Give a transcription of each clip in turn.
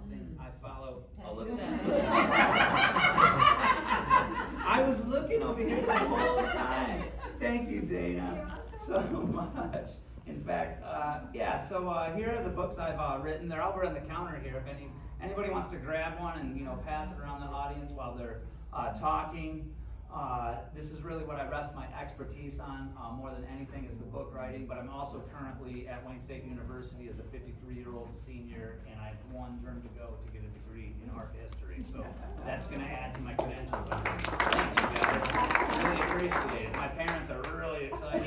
something I follow. Oh, look at that. I was looking over here the whole time. Thank you, Dana, so much. In fact, so here are the books I've written. They're over on the counter here. If anybody wants to grab one and pass it around the audience while they're talking. This is really what I rest my expertise on more than anything is the book writing, but I'm also currently at Wayne State University as a 53-year-old senior, and I have one term to go to get a degree in art history, so that's going to add to my credentials. Thanks, you guys. I really appreciate it. My parents are really excited.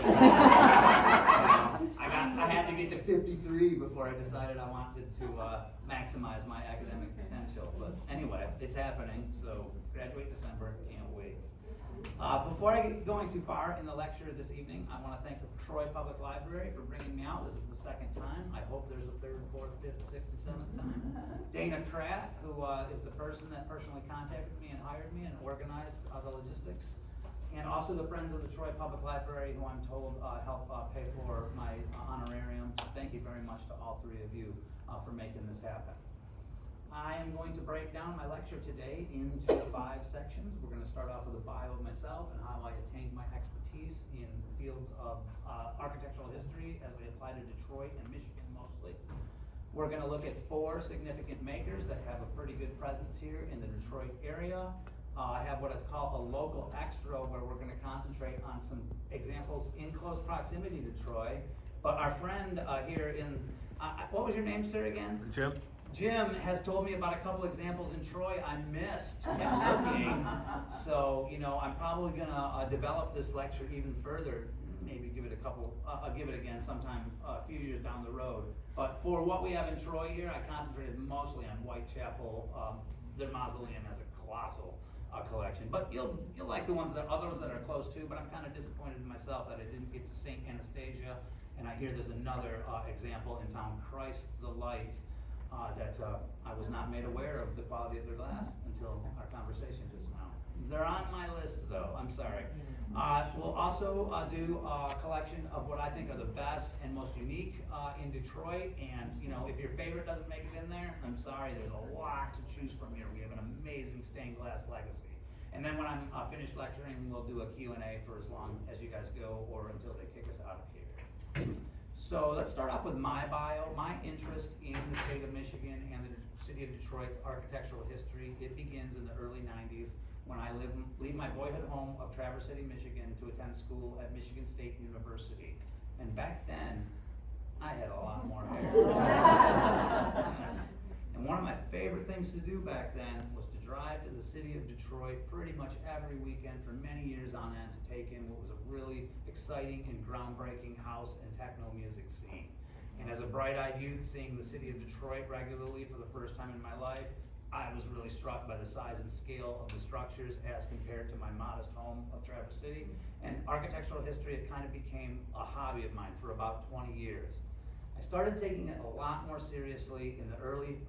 I had to get to 53 before I decided I wanted to maximize my academic potential, but anyway, it's happening, so graduate December, can't wait. Before I get going too far in the lecture this evening, I want to thank the Troy Public Library for bringing me out. This is the second time. I hope there's a third, fourth, fifth, sixth, and seventh time. Dana Kratt, who is the person that personally contacted me and hired me and organized the logistics. And also the Friends of the Troy Public Library, who I'm told help pay for my honorarium. Thank you very much to all three of you for making this happen. I am going to break down my lecture today into 5 sections. We're going to start off with a bio of myself and how I attained my expertise in fields of architectural history as they apply to Detroit and Michigan mostly. We're going to look at 4 significant makers that have a pretty good presence here in the Detroit area. I have what is called a local extra, where we're going to concentrate on some examples in close proximity to Troy. But our friend here in, what was your name, sir, again? Jim has told me about a couple examples in Troy I missed looking. So, I'm probably gonna develop this lecture even further. Maybe give it I'll give it again sometime a few years down the road. But for what we have in Troy here, I concentrated mostly on Whitechapel. Their mausoleum has a colossal collection. But you'll like the ones others that are close to, but I'm kind of disappointed in myself that I didn't get to St. Anastasia. And I hear there's another example in town, Christ the Light. That I was not made aware of the quality of their glass until our conversation just now. They're on my list though, I'm sorry. We'll also do a collection of what I think are the best and most unique in Detroit, and if your favorite doesn't make it in there, I'm sorry, there's a lot to choose from here. We have an amazing stained glass legacy. And then when I'm finished lecturing, we'll do a Q&A for as long as you guys go or until they kick us out of here. So let's start off with my bio. My interest in the state of Michigan and the city of Detroit's architectural history, it begins in the early 90s when I leave my boyhood home of Traverse City, Michigan to attend school at Michigan State University. And back then, I had a lot more hair. Yes. And one of my favorite things to do back then was to drive to the city of Detroit pretty much every weekend for many years on end to take in what was a really exciting and groundbreaking house and techno music scene. And as a bright-eyed youth, seeing the city of Detroit regularly for the first time in my life, I was really struck by the size and scale of the structures as compared to my modest home of Traverse City. And architectural history, it kind of became a hobby of mine for about 20 years. I started taking it a lot more seriously in the early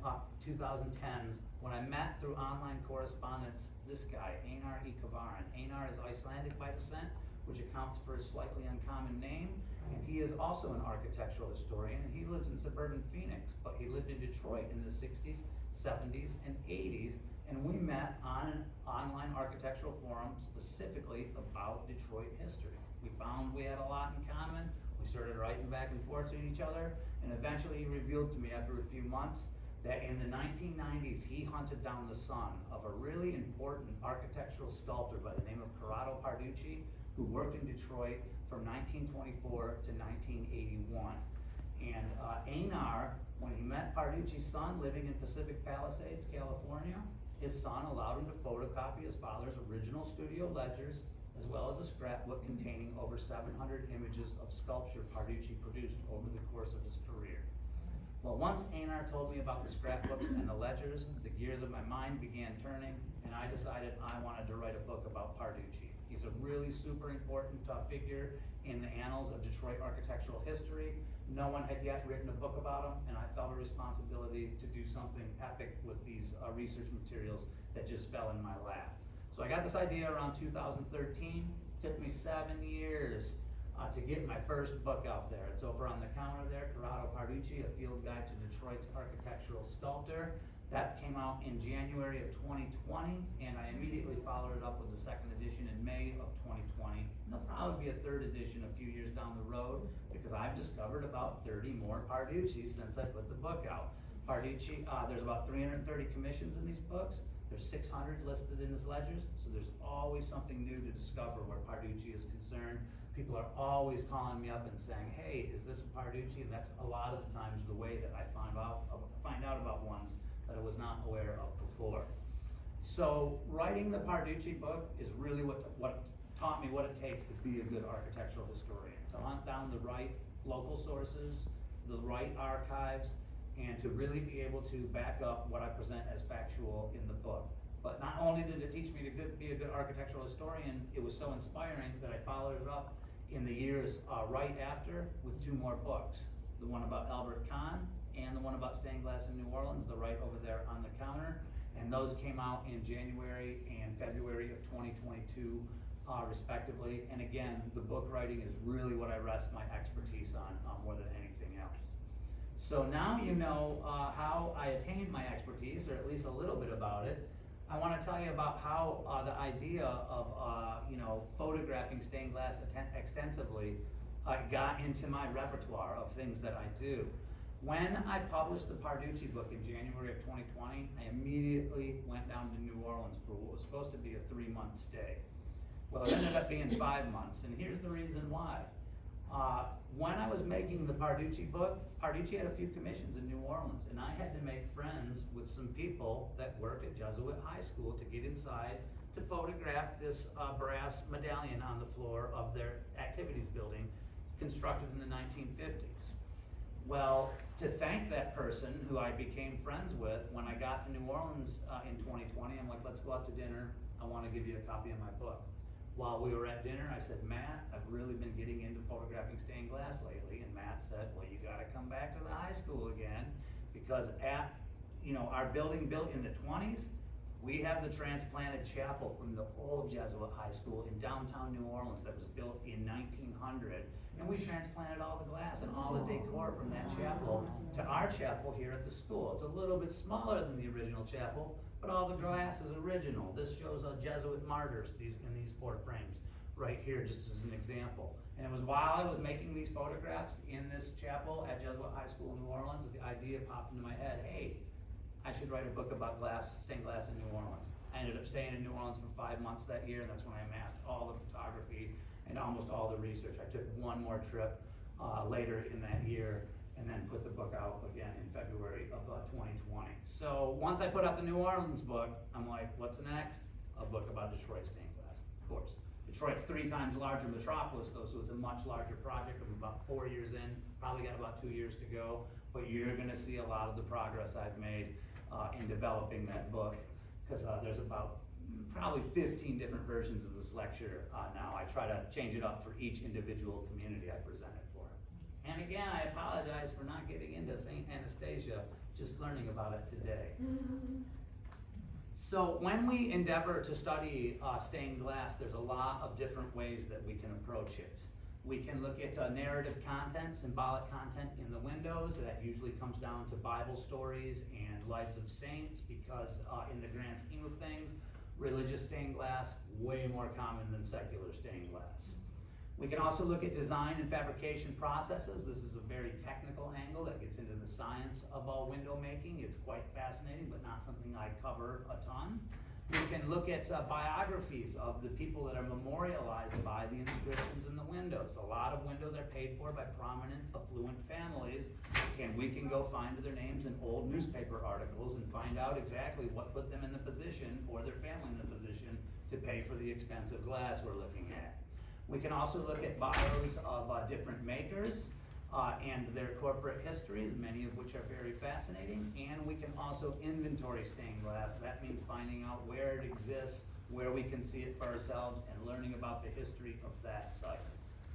2010s when I met through online correspondence this guy, Einar E. Kavarin. Einar is Icelandic by descent, which accounts for his slightly uncommon name, and he is also an architectural historian, and he lives in suburban Phoenix, but he lived in Detroit in the 60s, 70s, and 80s, and we met on an online architectural forum specifically about Detroit history. We found we had a lot in common. We started writing back and forth to each other, and eventually he revealed to me after a few months that in the 1990s he hunted down the son of a really important architectural sculptor by the name of Corrado Parducci, who worked in Detroit from 1924 to 1981. And Einar, when he met Parducci's son living in Pacific Palisades, California, his son allowed him to photocopy his father's original studio ledgers, as well as a scrapbook containing over 700 images of sculpture Parducci produced over the course of his career. Well, once Einar told me about the scrapbooks and the ledgers, the gears of my mind began turning, and I decided I wanted to write a book about Parducci. He's a really super important figure in the annals of Detroit architectural history. No one had yet written a book about him, and I felt a responsibility to do something epic with these research materials that just fell in my lap. So I got this idea around 2013. Took me 7 years to get my first book out there. It's over on the counter there, Corrado Parducci, A Field Guide to Detroit's Architectural Sculptor. That came out in January of 2020, and I immediately followed it up with the second edition in May of 2020. There'll probably be a third edition a few years down the road, because I've discovered about 30 more Parducci's since I put the book out. Parducci, there's about 330 commissions in these books. There's 600 listed in his ledgers, so there's always something new to discover where Parducci is concerned. People are always calling me up and saying, hey, is this a Parducci? And that's a lot of the times the way that I find out about ones that I was not aware of before. So writing the Parducci book is really what taught me what it takes to be a good architectural historian, to hunt down the right local sources, the right archives, and to really be able to back up what I present as factual in the book. But not only did it teach me to be a good architectural historian, it was so inspiring that I followed it up in the years right after with 2 more books. The one about Albert Kahn and the one about stained glass in New Orleans, they're right over there on the counter. And those came out in January and February of 2022, respectively. And again, the book writing is really what I rest my expertise on more than anything else. So now you know how I attained my expertise, or at least a little bit about it. I want to tell you about how the idea of photographing stained glass extensively got into my repertoire of things that I do. When I published the Parducci book in January of 2020, I immediately went down to New Orleans for what was supposed to be a 3-month stay. Well, it ended up being 5 months, and here's the reason why. When I was making the Parducci book, Parducci had a few commissions in New Orleans, and I had to make friends with some people that worked at Jesuit High School to get inside to photograph this brass medallion on the floor of their activities building, constructed in the 1950s. Well, to thank that person who I became friends with, when I got to New Orleans in 2020, I'm like, let's go out to dinner. I want to give you a copy of my book. While we were at dinner, I said, Matt, I've really been getting into photographing stained glass lately. And Matt said, well, you got to come back to the high school again, because at our building built in the 20s, we have the transplanted chapel from the old Jesuit high school in downtown New Orleans that was built in 1900. And we transplanted all the glass and all the decor from that chapel to our chapel here at the school. It's a little bit smaller than the original chapel, but all the glass is original. This shows Jesuit martyrs in these 4 frames right here, just as an example. And it was while I was making these photographs in this chapel at Jesuit High School in New Orleans that the idea popped into my head, hey, I should write a book about stained glass in New Orleans. I ended up staying in New Orleans for 5 months that year, and that's when I amassed all the photography and almost all the research. I took one more trip later in that year, and then put the book out again in February of 2020. So once I put out the New Orleans book, I'm like, what's next? A book about Detroit stained glass, of course. Detroit's 3 times larger metropolis though, so it's a much larger project. I'm about 4 years in, probably got about 2 years to go, but you're gonna see a lot of the progress I've made in developing that book, because there's about probably 15 different versions of this lecture now. I try to change it up for each individual community I present it for. And again, I apologize for not getting into St. Anastasia, just learning about it today. So when we endeavor to study stained glass, there's a lot of different ways that we can approach it. We can look at narrative content, symbolic content in the windows. That usually comes down to Bible stories and lives of saints, because in the grand scheme of things, religious stained glass, way more common than secular stained glass. We can also look at design and fabrication processes. This is a very technical angle that gets into the science of window making. It's quite fascinating, but not something I cover a ton. We can look at biographies of the people that are memorialized by the inscriptions in the windows. A lot of windows are paid for by prominent, affluent families, and we can go find their names in old newspaper articles and find out exactly what put them in the position, or their family in the position, to pay for the expensive glass we're looking at. We can also look at bios of different makers and their corporate histories, many of which are very fascinating. And we can also inventory stained glass. That means finding out where it exists, where we can see it for ourselves, and learning about the history of that site.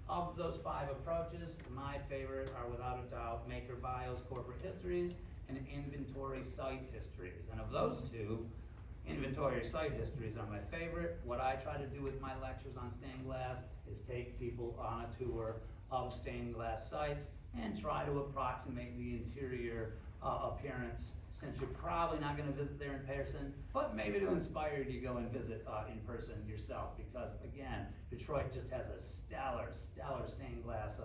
Of those 5 approaches, my favorite are without a doubt maker bios, corporate histories, and inventory site histories. And of those 2, inventory site histories are my favorite. What I try to do with my lectures on stained glass is take people on a tour of stained glass sites and try to approximate the interior appearance, since you're probably not going to visit there in person, but maybe to inspire you to go and visit in person yourself, because again, Detroit just has a stellar stained glass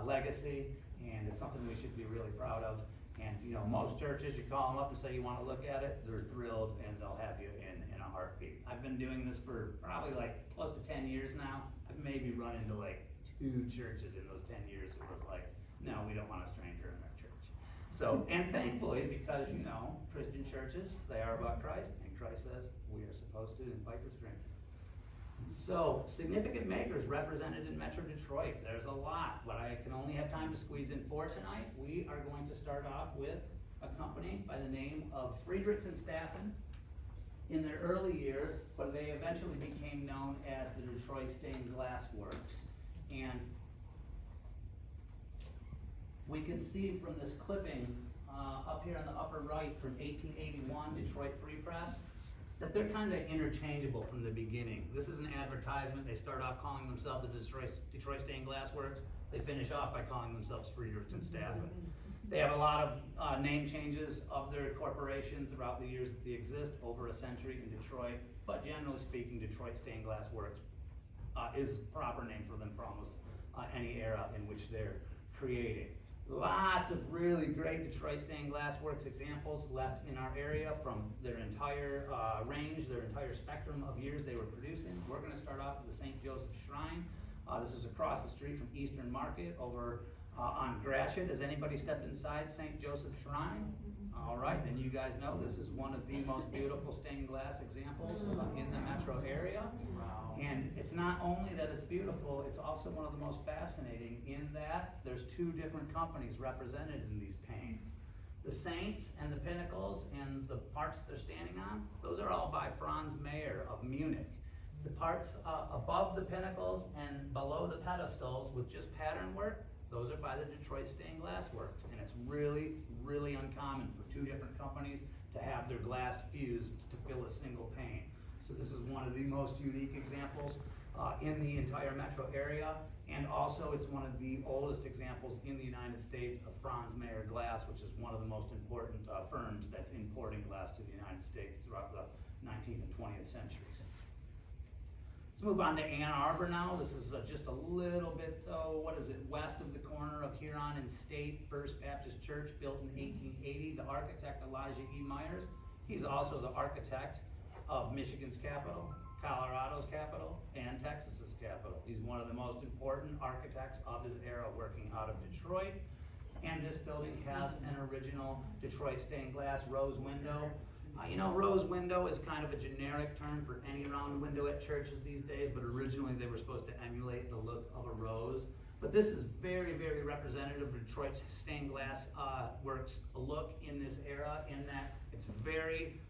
legacy, and it's something we should be really proud of. And you know, most churches, you call them up and say you want to look at it, they're thrilled and they'll have you in a heartbeat. I've been doing this for probably like close to 10 years now. I've maybe run into like 2 churches in those 10 years who was like, no, we don't want a stranger in our church. So, and thankfully, because you know, Christian churches, they are about Christ, and Christ says we are supposed to invite the stranger. So, significant makers represented in Metro Detroit. There's a lot, but I can only have time to squeeze in 4 tonight. We are going to start off with a company by the name of Friedrichs and Staffen. In their early years, but they eventually became known as the Detroit Stained Glass Works. And we can see from this clipping up here on the upper right from 1881, Detroit Free Press, that they're kind of interchangeable from the beginning. This is an advertisement. They start off calling themselves the Detroit Stained Glass Works. They finish off by calling themselves Friedrichs and Staffen. They have a lot of name changes of their corporation throughout the years that they exist, over a century in Detroit, but generally speaking, Detroit Stained Glass Works is the proper name for them for almost any era in which they're creating. Lots of really great Detroit Stained Glass Works examples left in our area from their entire range, their entire spectrum of years they were producing. We're going to start off with the St. Joseph's Shrine. This is across the street from Eastern Market over on Gratiot. Has anybody stepped inside St. Joseph's Shrine? All right, then you guys know this is one of the most beautiful stained glass examples in the metro area. And it's not only that it's beautiful, it's also one of the most fascinating in that there's 2 different companies represented in these paintings. The Saints and the Pinnacles and the parts they're standing on, those are all by Franz Mayer of Munich. The parts above the pinnacles and below the pedestals with just pattern work, those are by the Detroit Stained Glass Works. And it's really, really uncommon for 2 different companies to have their glass fused to fill a single pane. So this is one of the most unique examples in the entire metro area, and also it's one of the oldest examples in the United States of Franz Mayer glass, which is one of the most important firms that's importing glass to the United States throughout the 19th and 20th centuries. Let's move on to Ann Arbor now. This is just a little bit, west of the corner of Huron and State First Baptist Church, built in 1880. The architect, Elijah E. Myers, he's also the architect of Michigan's capital, Colorado's capital, and Texas's capital. He's one of the most important architects of his era working out of Detroit. And this building has an original Detroit stained glass rose window. You know, rose window is kind of a generic term for any round window at churches these days, but originally they were supposed to emulate the look of a rose. But this is very, very representative of Detroit stained glass works look in this era, in that it's very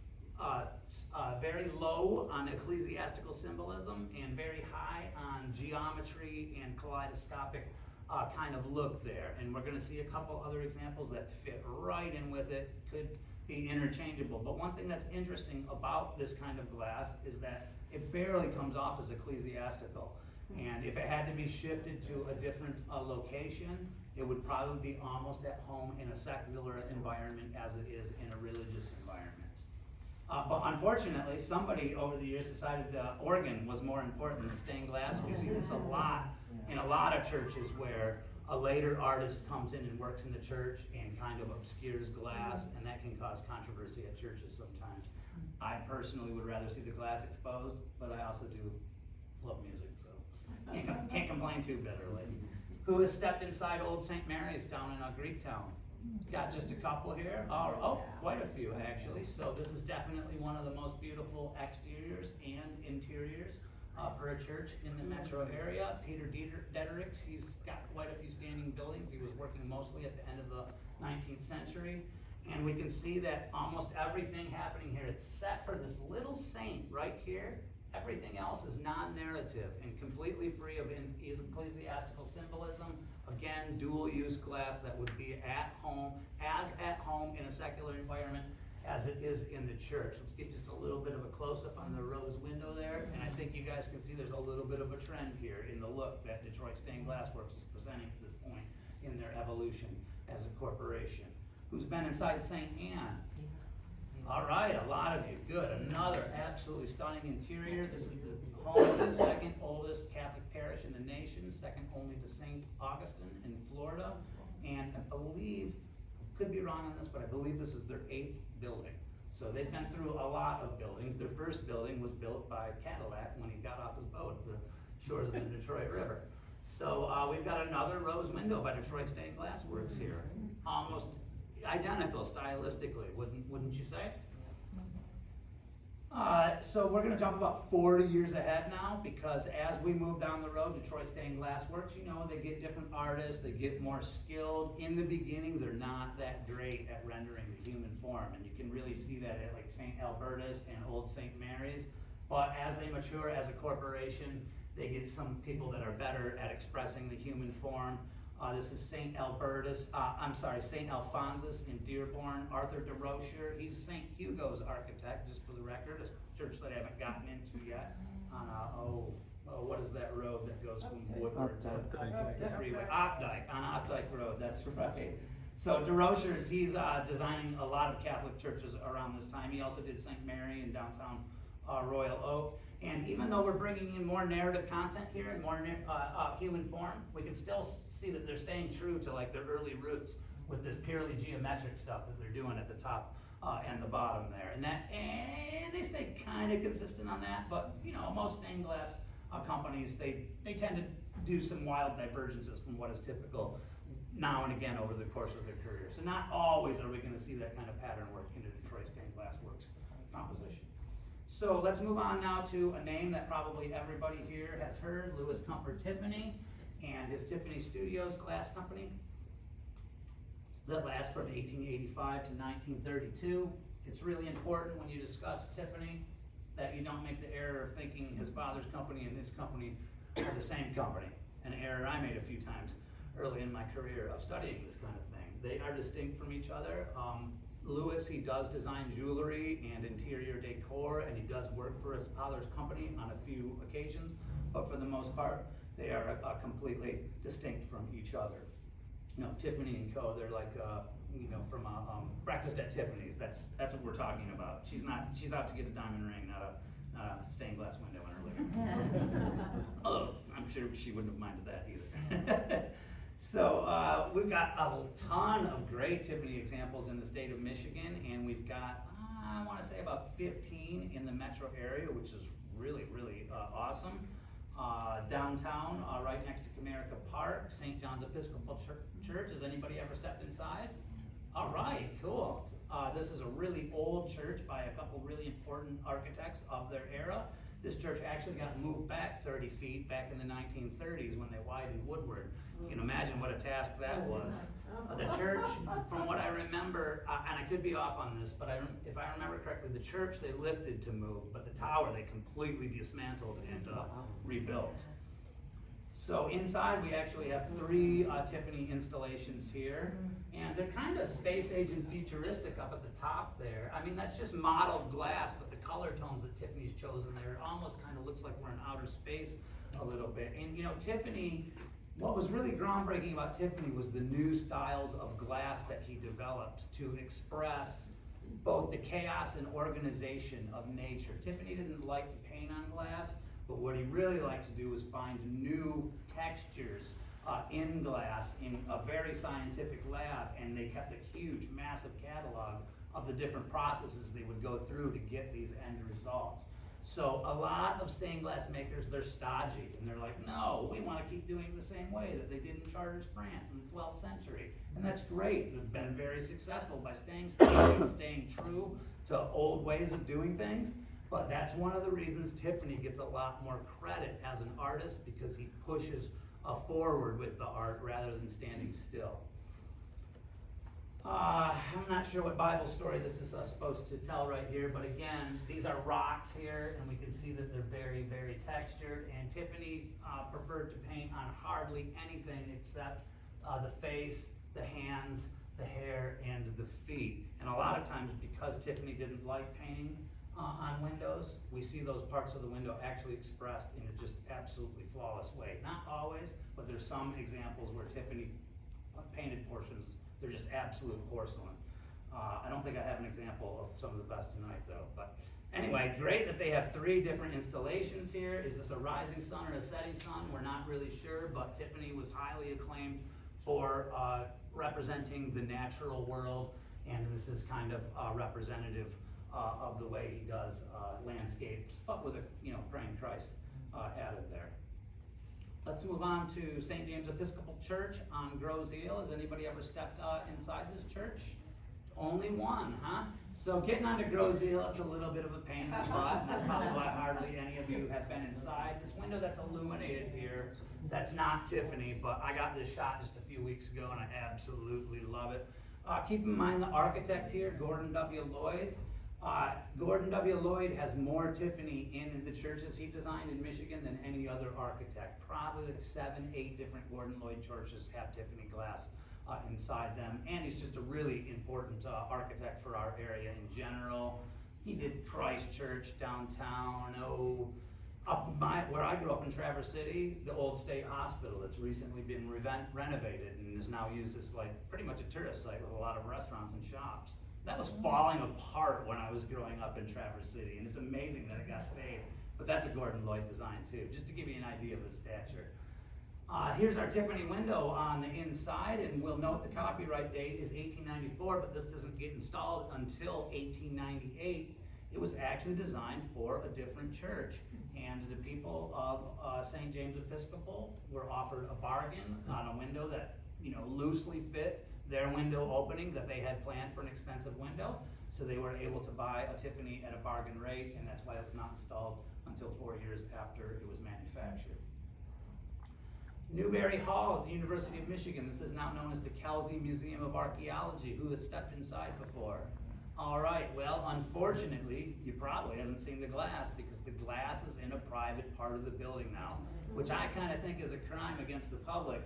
low on ecclesiastical symbolism and very high on geometry and kaleidoscopic kind of look there. And we're going to see a couple other examples that fit right in with it, could be interchangeable. But one thing that's interesting about this kind of glass is that it barely comes off as ecclesiastical. And if it had to be shifted to a different location, it would probably be almost at home in a secular environment as it is in a religious environment. But unfortunately, somebody over the years decided the organ was more important than stained glass. We see this a lot in a lot of churches where a later artist comes in and works in the church and kind of obscures glass, and that can cause controversy at churches sometimes. I personally would rather see the glass exposed, but I also do love music, so can't complain too bitterly. Who has stepped inside Old St. Mary's down in Greektown? Got just a couple here. Oh, quite a few actually. So this is definitely one of the most beautiful exteriors and interiors for a church in the metro area. Peter Dedericks, he's got quite a few standing buildings. He was working mostly at the end of the 19th century. And we can see that almost everything happening here, except for this little saint right here, everything else is non-narrative and completely free of ecclesiastical symbolism. Again, dual-use glass that would be at home in a secular environment as it is in the church. Let's get just a little bit of a close-up on the rose window there, and I think you guys can see there's a little bit of a trend here in the look that Detroit Stained Glass Works is presenting at this point in their evolution as a corporation. who's been inside St. Anne? All right, a lot of you, good. Another absolutely stunning interior. This is the home of the second oldest Catholic parish in the nation, second only to St. Augustine in Florida. And I believe, could be wrong on this, but I believe this is their 8th building. So they've been through a lot of buildings. Their first building was built by Cadillac when he got off his boat at the shores of the Detroit River. So we've got another rose window by Detroit Stained Glass Works here. Almost identical stylistically, wouldn't you say? So we're gonna jump about 40 years ahead now, because as we move down the road, Detroit Stained Glass Works, you know, they get different artists, they get more skilled. In the beginning, they're not that great at rendering the human form, and you can really see that at like St. Albertus and Old St. Mary's. But as they mature as a corporation, they get some people that are better at expressing the human form. This is St. Alphonsus in Dearborn. Arthur DeRocher, he's St. Hugo's architect, just for the record, a church that I haven't gotten into yet. What is that road that goes from Woodward to the freeway? Opdyke, on Opdyke Road, that's right. So DeRocher's, he's designing a lot of Catholic churches around this time. He also did St. Mary in downtown Royal Oak. And even though we're bringing in more narrative content here and more human form, we can still see that they're staying true to like their early roots with this purely geometric stuff that they're doing at the top and the bottom there. And they stay kind of consistent on that, but you know, most stained glass companies, they tend to do some wild divergences from what is typical now and again over the course of their career. So not always are we going to see that kind of pattern work in the Detroit Stained Glass Works composition. So let's move on now to a name that probably everybody here has heard, Louis Comfort Tiffany and his Tiffany Studios glass company that lasts from 1885 to 1932. It's really important when you discuss Tiffany that you don't make the error of thinking his father's company and his company are the same company, an error I made a few times early in my career of studying this kind of thing. They are distinct from each other. Louis, he does design jewelry and interior decor, and he does work for his father's company on a few occasions, but for the most part, they are completely distinct from each other. You know, Tiffany and Co., they're like, you know, from Breakfast at Tiffany's. That's what we're talking about. She's out to get a diamond ring, not a stained glass window in her living room. Although, I'm sure she wouldn't have minded that either. So we've got a ton of great Tiffany examples in the state of Michigan, and we've got, I want to say about 15 in the metro area, which is really, really awesome. Downtown, right next to Comerica Park, St. John's Episcopal Church. Has anybody ever stepped inside? All right, cool. This is a really old church by a couple really important architects of their era. This church actually got moved back 30 feet back in the 1930s when they widened Woodward. You can imagine what a task that was. The church, from what I remember, and I could be off on this, but if I remember correctly, the church they lifted to move, but the tower they completely dismantled and rebuilt. So inside we actually have 3 Tiffany installations here, and they're kind of space age and futuristic up at the top there. I mean, that's just modeled glass, but the color tones that Tiffany's chosen there, it almost kind of looks like we're in outer space a little bit. And you know, Tiffany, what was really groundbreaking about Tiffany was the new styles of glass that he developed to express both the chaos and organization of nature. Tiffany didn't like to paint on glass, but what he really liked to do was find new textures in glass in a very scientific lab, and they kept a huge, massive catalog of the different processes they would go through to get these end results. So a lot of stained glass makers, they're stodgy, and they're like, no, we want to keep doing it the same way that they did in Chartres, France in the 12th century. And that's great. They've been very successful by staying true to old ways of doing things. But that's one of the reasons Tiffany gets a lot more credit as an artist, because he pushes forward with the art rather than standing still. I'm not sure what Bible story this is supposed to tell right here, but again, these are rocks here, and we can see that they're very, very textured, and Tiffany preferred to paint on hardly anything except the face, the hands, the hair, and the feet. And a lot of times, because Tiffany didn't like painting on windows, we see those parts of the window actually expressed in a just absolutely flawless way. Not always, but there's some examples where Tiffany painted portions They're just absolute porcelain. I don't think I have an example of some of the best tonight though, but anyway, great that they have 3 different installations here. Is this a rising sun or a setting sun? We're not really sure, but Tiffany was highly acclaimed for representing the natural world, and this is kind of representative of the way he does landscapes, but with a praying Christ added there. Let's move on to St. James Episcopal Church on Grosse Ile. Has anybody ever stepped inside this church? Only one, huh? So getting onto Grosse Ile, it's a little bit of a pain in the butt, and that's probably why hardly any of you have been inside. This window that's illuminated here, that's not Tiffany, but I got this shot just a few weeks ago, and I absolutely love it. Keep in mind the architect here, Gordon W. Lloyd. Gordon W. Lloyd has more Tiffany in the churches he designed in Michigan than any other architect. Probably like 7, 8 different Gordon Lloyd churches have Tiffany glass inside them, and he's just a really important architect for our area in general. He did Christ Church downtown, where I grew up in Traverse City, the old state hospital that's recently been renovated and is now used as like pretty much a tourist site with a lot of restaurants and shops. That was falling apart when I was growing up in Traverse City, and it's amazing that it got saved. But that's a Gordon Lloyd design too, just to give you an idea of his stature. Here's our Tiffany window on the inside, and we'll note the copyright date is 1894, but this doesn't get installed until 1898. It was actually designed for a different church, and the people of St. James Episcopal were offered a bargain on a window that loosely fit their window opening that they had planned for an expensive window, so they were able to buy a Tiffany at a bargain rate, and that's why it was not installed until 4 years after it was manufactured. Newberry Hall at the University of Michigan. This is now known as the Kelsey Museum of Archaeology. Who has stepped inside before? All right, well, unfortunately, you probably haven't seen the glass because the glass is in a private part of the building now, which I kind of think is a crime against the public.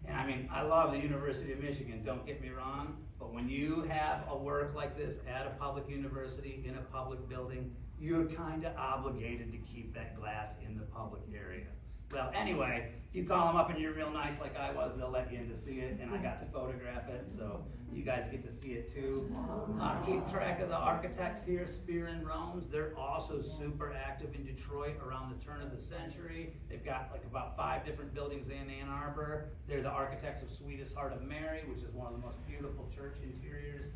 And I mean, I love the University of Michigan, don't get me wrong, but when you have a work like this at a public university, in a public building, you're kind of obligated to keep that glass in the public area. Well, anyway, if you call them up and you're real nice like I was, they'll let you in to see it, and I got to photograph it, so you guys get to see it too. Keep track of the architects here, Spear and Rome's. They're also super active in Detroit around the turn of the century. They've got like about 5 different buildings in Ann Arbor. They're the architects of Sweetest Heart of Mary, which is one of the most beautiful church interiors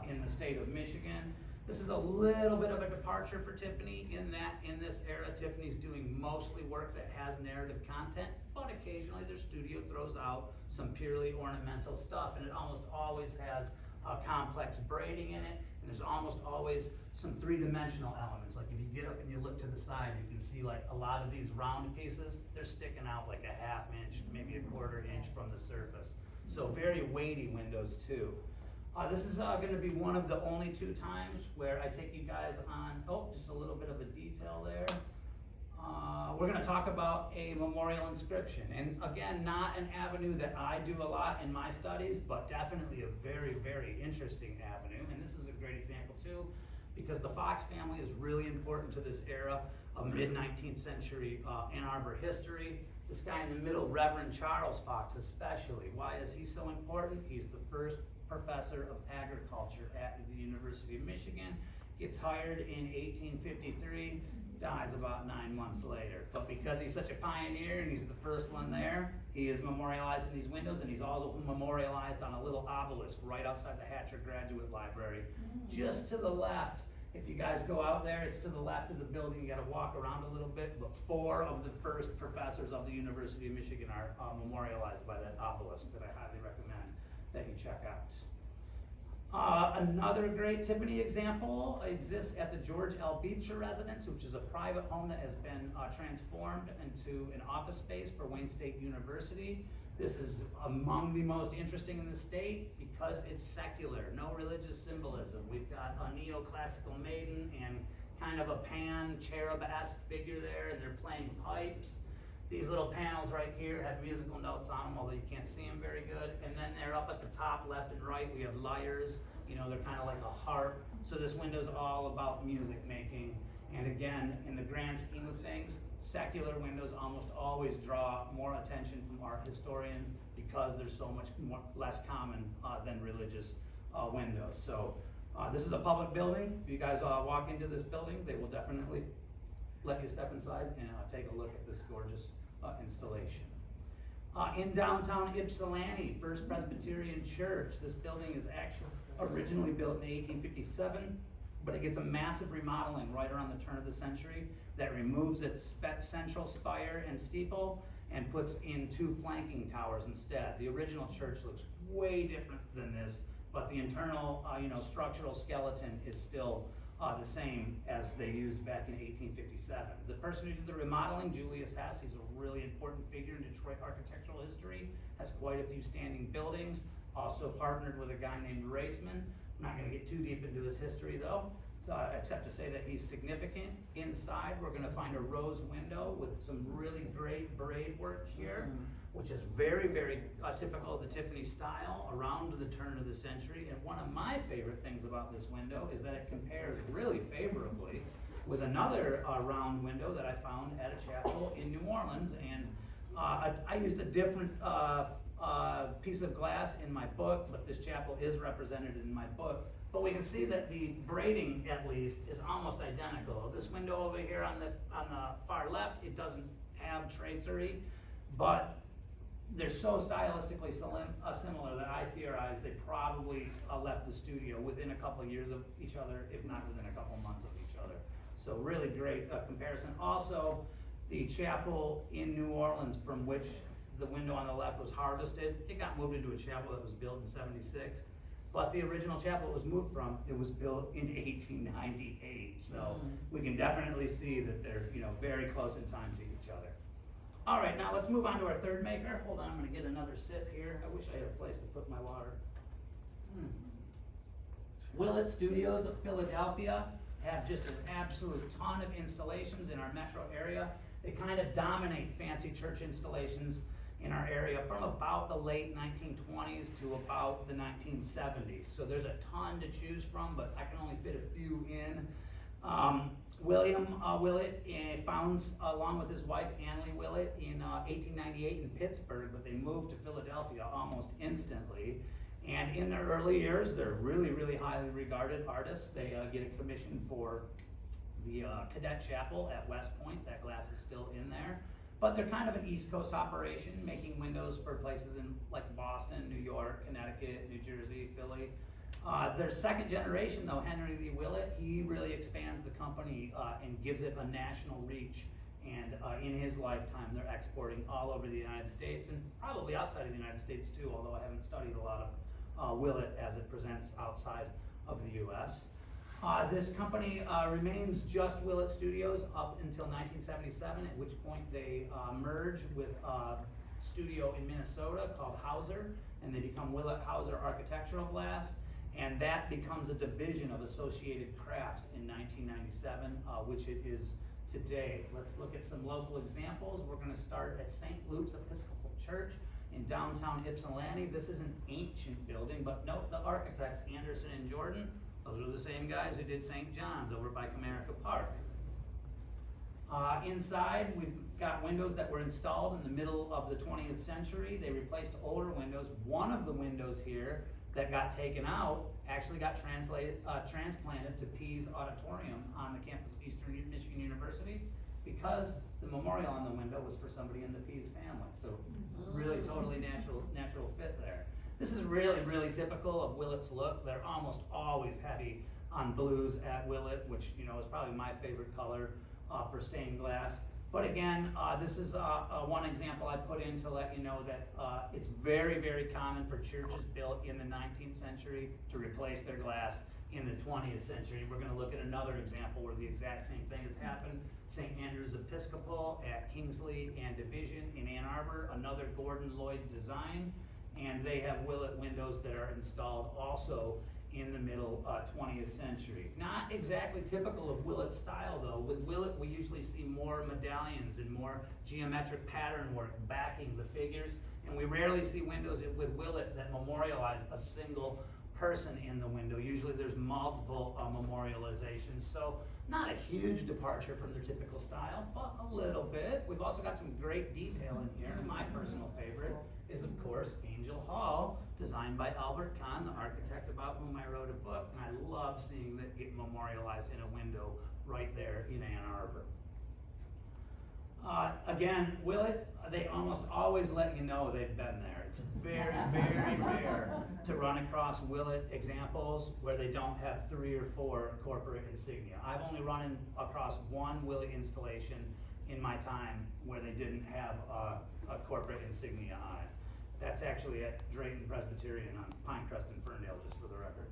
in the state of Michigan. This is a little bit of a departure for Tiffany in that in this era, Tiffany's doing mostly work that has narrative content, but occasionally their studio throws out some purely ornamental stuff, and it almost always has complex braiding in it, and there's almost always some 3-dimensional elements. Like if you get up and you look to the side, you can see like a lot of these round pieces, they're sticking out like a 1/2 inch, maybe a 1/4 inch from the surface. So very weighty windows too. This is going to be one of the only 2 times where I take you guys on, just a little bit of a detail there. We're going to talk about a memorial inscription. And again, not an avenue that I do a lot in my studies, but definitely a very, very interesting avenue. And this is a great example too, because the Fox family is really important to this era of mid-19th century Ann Arbor history. This guy in the middle, Reverend Charles Fox especially. Why is he so important? He's the first professor of agriculture at the University of Michigan, gets hired in 1853, dies about 9 months later. But because he's such a pioneer and he's the first one there, he is memorialized in these windows, and he's also memorialized on a little obelisk right outside the Hatcher Graduate Library. Just to the left, if you guys go out there, it's to the left of the building. You gotta walk around a little bit, but 4 of the first professors of the University of Michigan are memorialized by that obelisk that I highly recommend that you check out. Another great Tiffany example exists at the George L. Beecher residence, which is a private home that has been transformed into an office space for Wayne State University. This is among the most interesting in the state because it's secular, no religious symbolism. We've got a neoclassical maiden and kind of a pan cherub-esque figure there, and they're playing pipes. These little panels right here have musical notes on them, although you can't see them very good. And then they're up at the top, left and right, we have lyres. They're kind of like a harp. So this window's all about music making. And again, in the grand scheme of things, secular windows almost always draw more attention from art historians because they're so much less common than religious windows. So this is a public building. If you guys walk into this building, they will definitely let you step inside and take a look at this gorgeous installation. In downtown Ypsilanti, First Presbyterian Church. This building is actually originally built in 1857, but it gets a massive remodeling right around the turn of the century that removes its central spire and steeple and puts in 2 flanking towers instead. The original church looks way different than this, but the internal structural skeleton is still the same as they used back in 1857. The person who did the remodeling, Julius Hess, he's a really important figure in Detroit architectural history, has quite a few standing buildings, also partnered with a guy named Raceman. I'm not going to get too deep into his history though, except to say that he's significant. Inside, we're going to find a rose window with some really great braid work here, which is very, very typical of the Tiffany style around the turn of the century. And one of my favorite things about this window is that it compares really favorably with another round window that I found at a chapel in New Orleans. And I used a different piece of glass in my book, but this chapel is represented in my book. But we can see that the braiding, at least, is almost identical. This window over here on the far left, it doesn't have tracery, but they're so stylistically similar that I theorize they probably left the studio within a couple of years of each other, if not within a couple of months of each other. So really great comparison. Also, the chapel in New Orleans from which the window on the left was harvested, it got moved into a chapel that was built in '76. But the original chapel it was moved from, it was built in 1898. So we can definitely see that they're very close in time to each other. All right, now let's move on to our third maker. Hold on, I'm gonna get another sip here. I wish I had a place to put my water. Willett Studios of Philadelphia have just an absolute ton of installations in our metro area. They kind of dominate fancy church installations in our area from about the late 1920s to about the 1970s. So there's a ton to choose from, but I can only fit a few in. William Willett founds, along with his wife Annalie Willett, in 1898 in Pittsburgh, but they moved to Philadelphia almost instantly. And in their early years, they're really, really highly regarded artists. They get a commission for the Cadet Chapel at West Point. That glass is still in there. But they're kind of an East Coast operation, making windows for places in like Boston, New York, Connecticut, New Jersey, Philly. Their second generation, though, Henry Lee Willett, he really expands the company and gives it a national reach. And in his lifetime, they're exporting all over the United States and probably outside of the United States too, although I haven't studied a lot of Willett as it presents outside of the US. This company remains just Willett Studios up until 1977, at which point they merge with a studio in Minnesota called Hauser, and they become Willett Hauser Architectural Glass, and that becomes a division of Associated Crafts in 1997, which it is today. Let's look at some local examples. We're going to start at St. Luke's Episcopal Church in downtown Ypsilanti. This is an ancient building, but note the architects, Anderson and Jordan. Those are the same guys who did St. John's over by Comerica Park. Inside, we've got windows that were installed in the middle of the 20th century. They replaced older windows. One of the windows here that got taken out actually got transplanted to Pease Auditorium on the campus of Eastern Michigan University because the memorial on the window was for somebody in the Pease family. So really totally natural fit there. This is really, really typical of Willett's look. They're almost always heavy on blues at Willett, which is probably my favorite color for stained glass. But again, this is one example I put in to let you know that it's very, very common for churches built in the 19th century to replace their glass in the 20th century. We're going to look at another example where the exact same thing has happened. St. Andrew's Episcopal at Kingsley and Division in Ann Arbor, another Gordon Lloyd design. And they have Willett windows that are installed also in the middle 20th century. Not exactly typical of Willett's style though. With Willett, we usually see more medallions and more geometric pattern work backing the figures. And we rarely see windows with Willett that memorialize a single person in the window. Usually there's multiple memorializations, so not a huge departure from their typical style, but a little bit. We've also got some great detail in here. My personal favorite is, of course, Angel Hall, designed by Albert Kahn, the architect about whom I wrote a book, and I love seeing that get memorialized in a window right there in Ann Arbor. Again, Willett, they almost always let you know they've been there. It's very, very rare to run across Willett examples where they don't have 3 or 4 corporate insignia. I've only run across one Willett installation in my time where they didn't have a corporate insignia on it. That's actually at Drayton Presbyterian on Pinecrest and Ferndale, just for the record.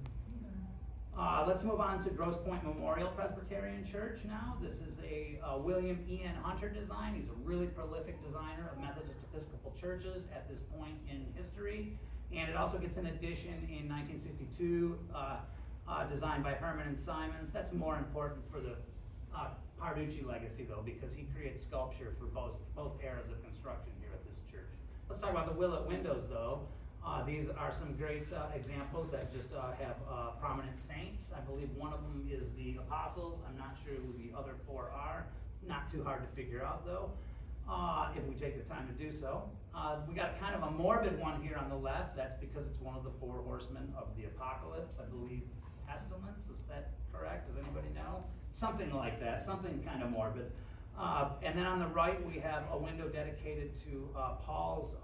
Let's move on to Grosse Pointe Memorial Presbyterian Church now. This is a William Ian Hunter design. He's a really prolific designer of Methodist Episcopal churches at this point in history. And it also gets an addition in 1962, designed by Herman and Simons. That's more important for the Parducci legacy, though, because he creates sculpture for both eras of construction here at this church. Let's talk about the Willett windows, though. These are some great examples that just have prominent saints. I believe one of them is the Apostles. I'm not sure who the other 4 are. Not too hard to figure out, though, if we take the time to do so. We got kind of a morbid one here on the left. That's because it's one of the 4 horsemen of the apocalypse. I believe pestilence, is that correct? Does anybody know? Something like that, something kind of morbid. And then on the right, we have a window dedicated to Paul's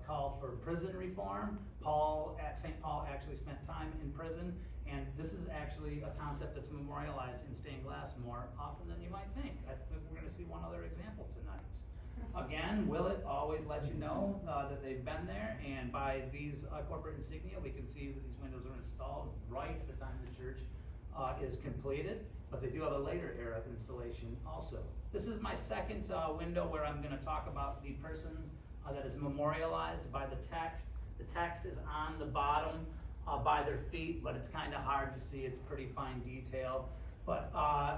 call for prison reform. St. Paul actually spent time in prison, and this is actually a concept that's memorialized in stained glass more often than you might think. I think we're going to see one other example tonight. Again, Willett always lets you know that they've been there, and by these corporate insignia, we can see that these windows are installed right at the time the church is completed, but they do have a later era of installation also. This is my second window where I'm going to talk about the person that is memorialized by the text. The text is on the bottom by their feet, but it's kind of hard to see. It's pretty fine detail. But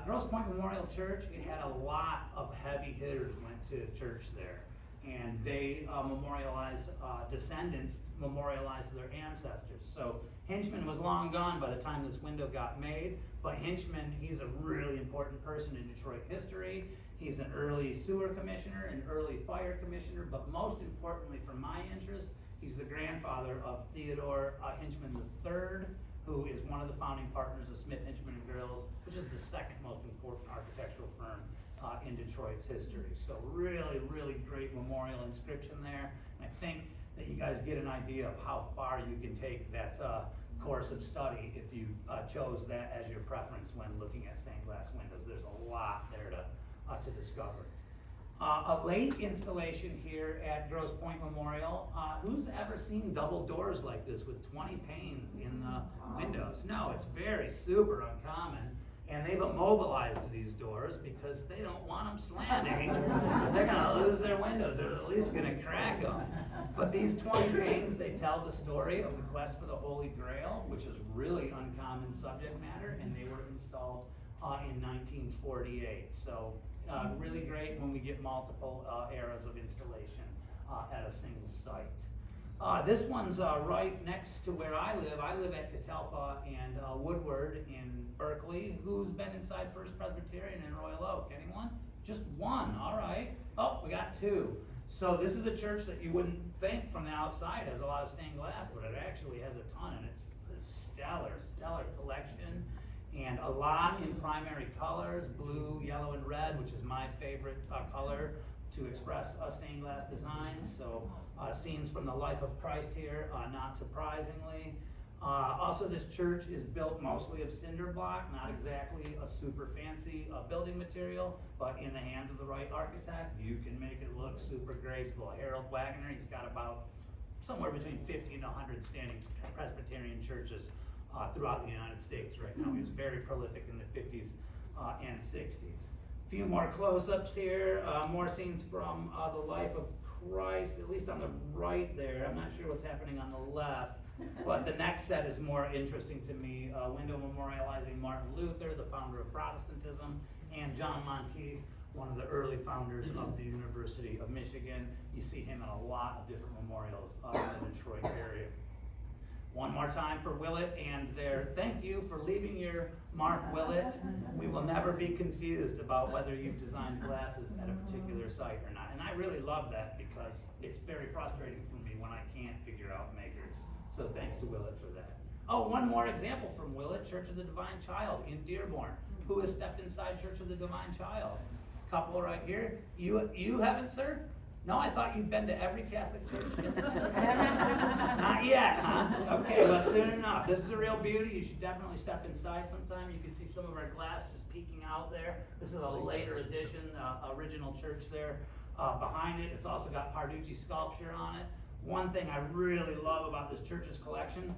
Grosse Pointe Memorial Church, it had a lot of heavy hitters went to church there. And they memorialized, descendants memorialized their ancestors. So Hinchman was long gone by the time this window got made, but Hinchman, he's a really important person in Detroit history. He's an early sewer commissioner, an early fire commissioner, but most importantly for my interest, he's the grandfather of Theodore Hinchman III, who is one of the founding partners of Smith, Hinchman & Grills, which is the second most important architectural firm in Detroit's history. So really, really great memorial inscription there. And I think that you guys get an idea of how far you can take that course of study if you chose that as your preference when looking at stained glass windows. There's a lot there to discover. A late installation here at Grosse Pointe Memorial. Who's ever seen double doors like this with 20 panes in the windows? No, it's very super uncommon. And they've immobilized these doors because they don't want them slamming, because they're going to lose their windows. They're at least going to crack them. But these 20 panes, they tell the story of the quest for the Holy Grail, which is really uncommon subject matter, and they were installed in 1948. So really great when we get multiple eras of installation at a single site. This one's right next to where I live. I live at Catalpa and Woodward in Berkeley. Who's been inside First Presbyterian in Royal Oak? Anyone? Just one, all right. Oh, we got 2. So this is a church that you wouldn't think from the outside has a lot of stained glass, but it actually has a ton, and it's a stellar collection, and a lot in primary colors, blue, yellow, and red, which is my favorite color to express stained glass designs. So scenes from the life of Christ here, not surprisingly. Also, this church is built mostly of cinder block, not exactly a super fancy building material, but in the hands of the right architect, you can make it look super graceful. Harold Wagner, he's got about somewhere between 50 and 100 standing Presbyterian churches throughout the United States right now. He was very prolific in the 50s and 60s. A few more close-ups here, more scenes from the life of Christ, at least on the right there. I'm not sure what's happening on the left, but the next set is more interesting to me. Window memorializing Martin Luther, the founder of Protestantism, and John Monteith, one of the early founders of the University of Michigan. You see him in a lot of different memorials in the Detroit area. One more time for Willett and their thank you for leaving your mark, Willett. We will never be confused about whether you've designed glasses at a particular site or not. And I really love that because it's very frustrating for me when I can't figure out makers. So thanks to Willett for that. Oh, one more example from Willett, Church of the Divine Child in Dearborn. Who has stepped inside Church of the Divine Child? Couple right here. You haven't, sir? No, I thought you'd been to every Catholic church. Not yet, huh? Okay, well, soon enough. This is a real beauty. You should definitely step inside sometime. You can see some of our glass just peeking out there. This is a later edition, original church there behind it. It's also got Parducci sculpture on it. One thing I really love about this church's collection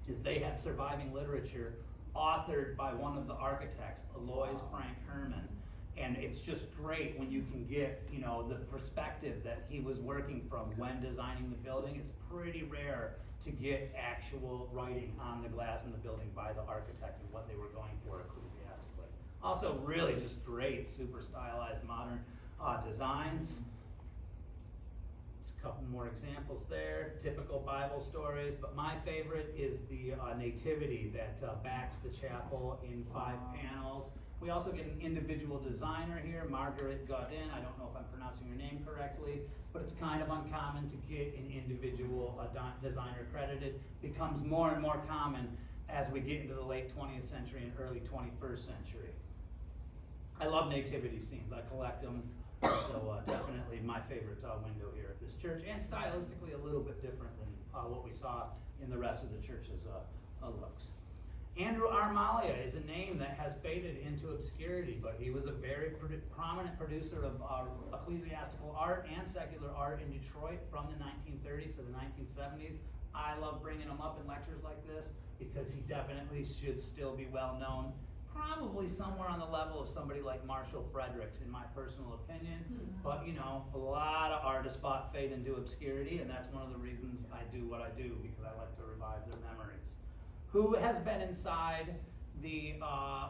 is they have surviving literature authored by one of the architects, Alois Frank Herman. And it's just great when you can get, the perspective that he was working from when designing the building. It's pretty rare to get actual writing on the glass in the building by the architect and what they were going for ecclesiastically. Also really just great, super stylized modern designs. A couple more examples there, typical Bible stories, but my favorite is the nativity that backs the chapel in 5 panels. We also get an individual designer here, Margaret Gaudin. I don't know if I'm pronouncing her name correctly, but it's kind of uncommon to get an individual designer credited. Becomes more and more common as we get into the late 20th century and early 21st century. I love nativity scenes. I collect them. So definitely my favorite window here at this church, and stylistically a little bit different than what we saw in the rest of the church's looks. Andrew Armalia is a name that has faded into obscurity, but he was a very prominent producer of ecclesiastical art and secular art in Detroit from the 1930s to the 1970s. I love bringing him up in lectures like this because he definitely should still be well known. Probably somewhere on the level of somebody like Marshall Fredericks, in my personal opinion. But a lot of artists fade into obscurity, and that's one of the reasons I do what I do, because I like to revive their memories. Who has been inside the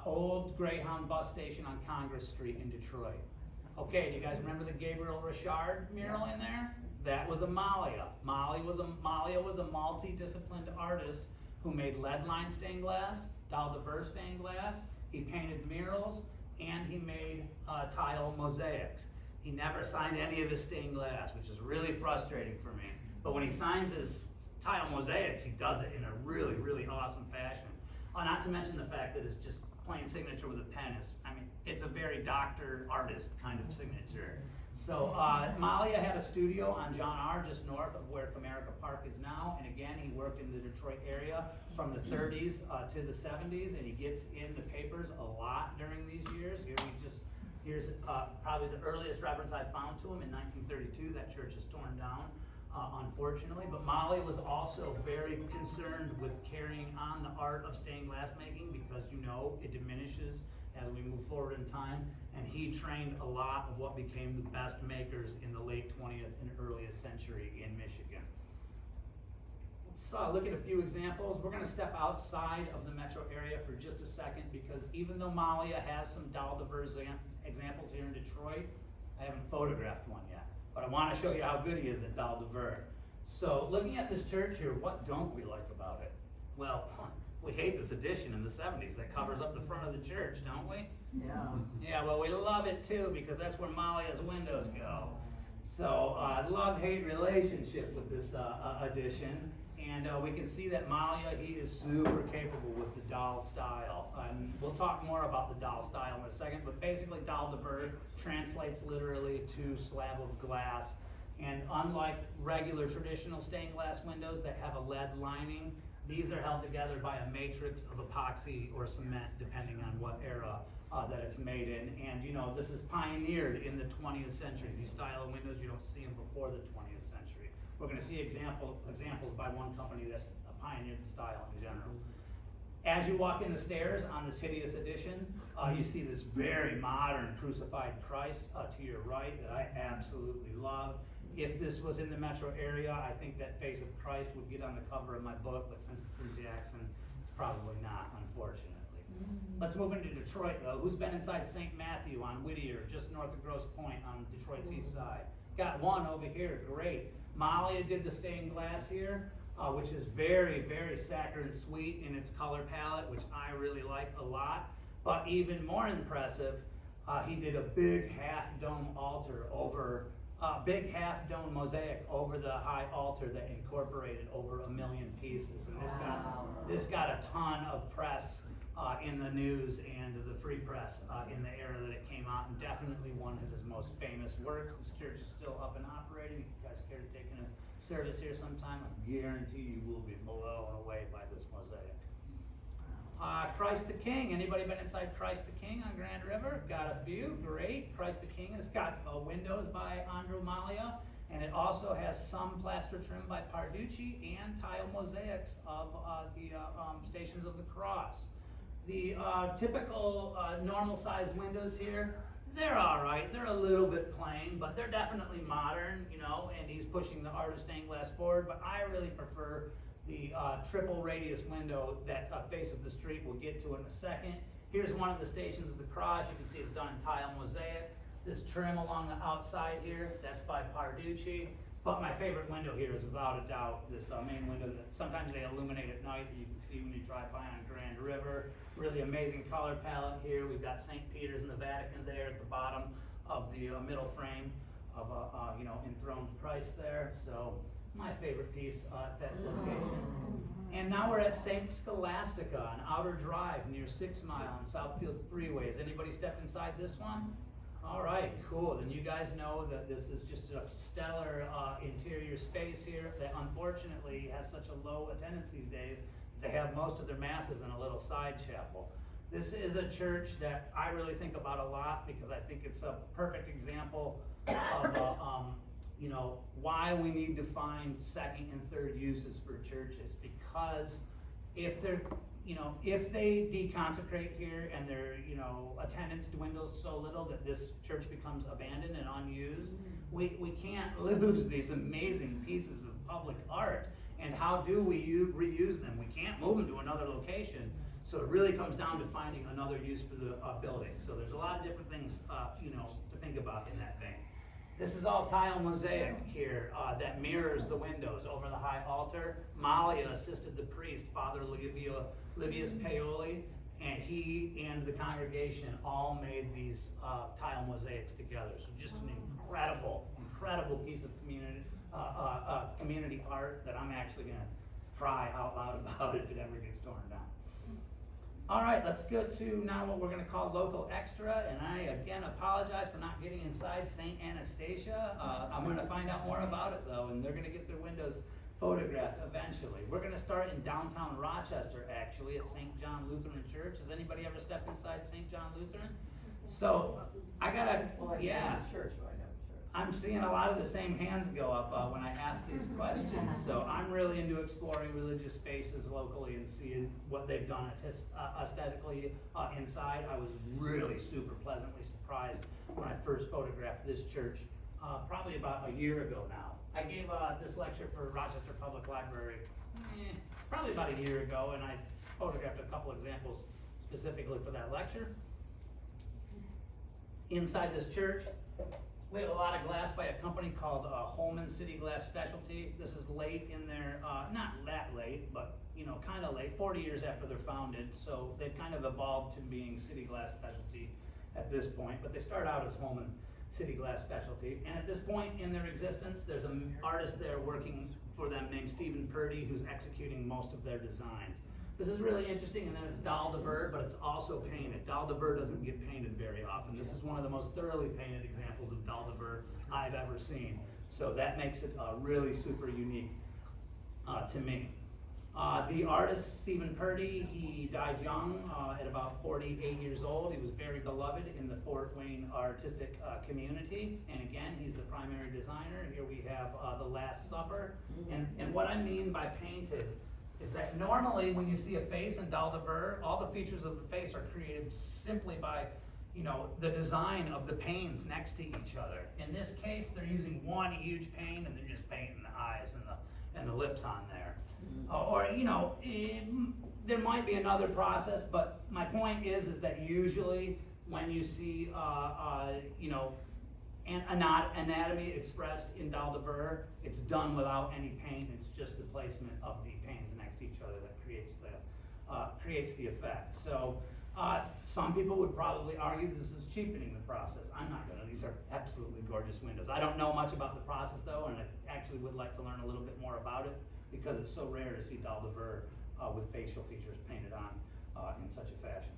old Greyhound bus station on Congress Street in Detroit? Okay, do you guys remember the Gabriel Richard mural in there? That was Amalia. Amalia was a multi-disciplined artist who made lead-lined stained glass, Dalle de Verre stained glass. He painted murals, and he made tile mosaics. He never signed any of his stained glass, which is really frustrating for me. But when he signs his tile mosaics, he does it in a really, really awesome fashion. Not to mention the fact that it's just plain signature with a pen. It's a very doctor, artist kind of signature. So Malia had a studio on John R. just north of where Comerica Park is now. And again, he worked in the Detroit area from the 30s to the 70s, and he gets in the papers a lot during these years. Here's probably the earliest reference I found to him in 1932. That church is torn down, unfortunately. But Malia was also very concerned with carrying on the art of stained glass making because it diminishes as we move forward in time, and he trained a lot of what became the best makers in the late 20th and earliest century in Michigan. Let's look at a few examples. We're going to step outside of the metro area for just a second because even though Malia has some Dalle de Verre examples here in Detroit, I haven't photographed one yet, but I want to show you how good he is at Dalle de Verre. So looking at this church here, what don't we like about it? Well, we hate this addition in the 70s that covers up the front of the church, don't we? Yeah. Yeah, well, we love it too because that's where Malia's windows go. So love-hate relationship with this addition. And we can see that Malia, he is super capable with the Dalle style. We'll talk more about the Dalle style in a second, but basically Dalle de Verre translates literally to slab of glass. And unlike regular traditional stained glass windows that have a lead lining, these are held together by a matrix of epoxy or cement, depending on what era that it's made in. And this is pioneered in the 20th century. These style of windows, you don't see them before the 20th century. We're going to see examples by one company that pioneered the style in general. As you walk in the stairs on this hideous addition, you see this very modern crucified Christ to your right that I absolutely love. If this was in the metro area, I think that face of Christ would get on the cover of my book, but since it's in Jackson, it's probably not, unfortunately. Let's move into Detroit, though. Who's been inside St. Matthew on Whittier, just north of Grosse Pointe on Detroit's east side? Got one over here, great. Malia did the stained glass here, which is very, very saccharine sweet in its color palette, which I really like a lot. But even more impressive, he did a big half dome altar over, big half dome mosaic over the high altar that incorporated over 1 million pieces. And this got a ton of press in the news and the free press in the era that it came out, and definitely one of his most famous works. This church is still up and operating. If you guys care to take a service here sometime, I guarantee you will be blown away by this mosaic. Christ the King. Anybody been inside Christ the King on Grand River? Got a few. Great. Christ the King has got windows by Andrew Malia, and it also has some plaster trim by Parducci and tile mosaics of the Stations of the Cross. The typical normal-sized windows here, they're all right. They're a little bit plain, but they're definitely modern, you know, and he's pushing the art of stained glass forward. But I really prefer the triple radius window that faces the street. We'll get to in a second. Here's one of the Stations of the Cross. You can see it's done in tile mosaic. This trim along the outside here, that's by Parducci. But my favorite window here is without a doubt this main window that sometimes they illuminate at night that you can see when you drive by on Grand River. Really amazing color palette here. We've got St. Peter's and the Vatican there at the bottom of the middle frame of a enthroned Christ there. So my favorite piece at that location. And now we're at St. Scholastica on Outer Drive near 6 Mile on Southfield Freeway. Has anybody stepped inside this one? All right, cool. Then you guys know that this is just a stellar interior space here that unfortunately has such a low attendance these days. They have most of their masses in a little side chapel. This is a church that I really think about a lot because I think it's a perfect example of why we need to find second and third uses for churches. Because if they deconsecrate here and their attendance dwindles so little that this church becomes abandoned and unused, we can't lose these amazing pieces of public art. And how do we reuse them? We can't move them to another location. So it really comes down to finding another use for the building. So there's a lot of different things to think about in that thing. This is all tile mosaic here that mirrors the windows over the high altar. Malia assisted the priest, Father Livius Paoli, and he and the congregation all made these tile mosaics together. So just an incredible piece of community art that I'm actually going to cry out loud about if it ever gets torn down. All right, let's go to now what we're going to call local extra, and I again apologize for not getting inside St. Anastasia. I'm going to find out more about it though, and they're going to get their windows photographed eventually. We're going to start in downtown Rochester, actually, at St. John Lutheran Church. Has anybody ever stepped inside St. John Lutheran? So I gotta, yeah. Church, so I know. I'm seeing a lot of the same hands go up when I ask these questions. So I'm really into exploring religious spaces locally and seeing what they've done aesthetically inside. I was really super pleasantly surprised when I first photographed this church probably about a year ago now. I gave this lecture for Rochester Public Library probably about a year ago, and I photographed a couple examples specifically for that lecture. Inside this church, we have a lot of glass by a company called Holman City Glass Specialty. This is late in their, not that late, but kind of late, 40 years after they're founded. So they've kind of evolved to being City Glass Specialty at this point, but they start out as Holman City Glass Specialty. And at this point in their existence, there's an artist there working for them named Stephen Purdy, who's executing most of their designs. This is really interesting, and then it's dalle de ver, but it's also painted. Dalle de ver doesn't get painted very often. This is one of the most thoroughly painted examples of dalle de ver I've ever seen. So that makes it really super unique to me. The artist, Stephen Purdy, he died young at about 48 years old. He was very beloved in the Fort Wayne artistic community. And again, he's the primary designer. Here we have The Last Supper. And what I mean by painted is that normally when you see a face in dalle de ver, all the features of the face are created simply by, the design of the panes next to each other. In this case, they're using one huge pane and they're just painting the eyes and the lips on there. There might be another process, but my point is that usually when you see, anatomy expressed in dalle de ver. It's done without any paint. It's just the placement of the panes next to each other that creates the effect. So some people would probably argue this is cheapening the process. I'm not gonna. These are absolutely gorgeous windows. I don't know much about the process though, and I actually would like to learn a little bit more about it because it's so rare to see dalle de ver with facial features painted on in such a fashion.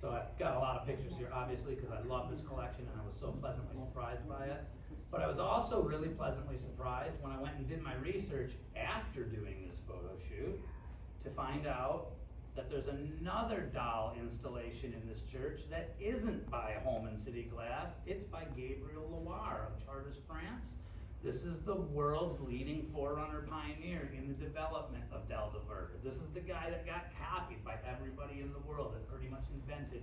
So I've got a lot of pictures here, obviously, because I love this collection and I was so pleasantly surprised by it. But I was also really pleasantly surprised when I went and did my research after doing this photo shoot to find out that there's another doll installation in this church that isn't by Holman City Glass. It's by Gabriel Loire of Chartres, France. This is the world's leading forerunner pioneer in the development of dalle de ver. This is the guy that got copied by everybody in the world that pretty much invented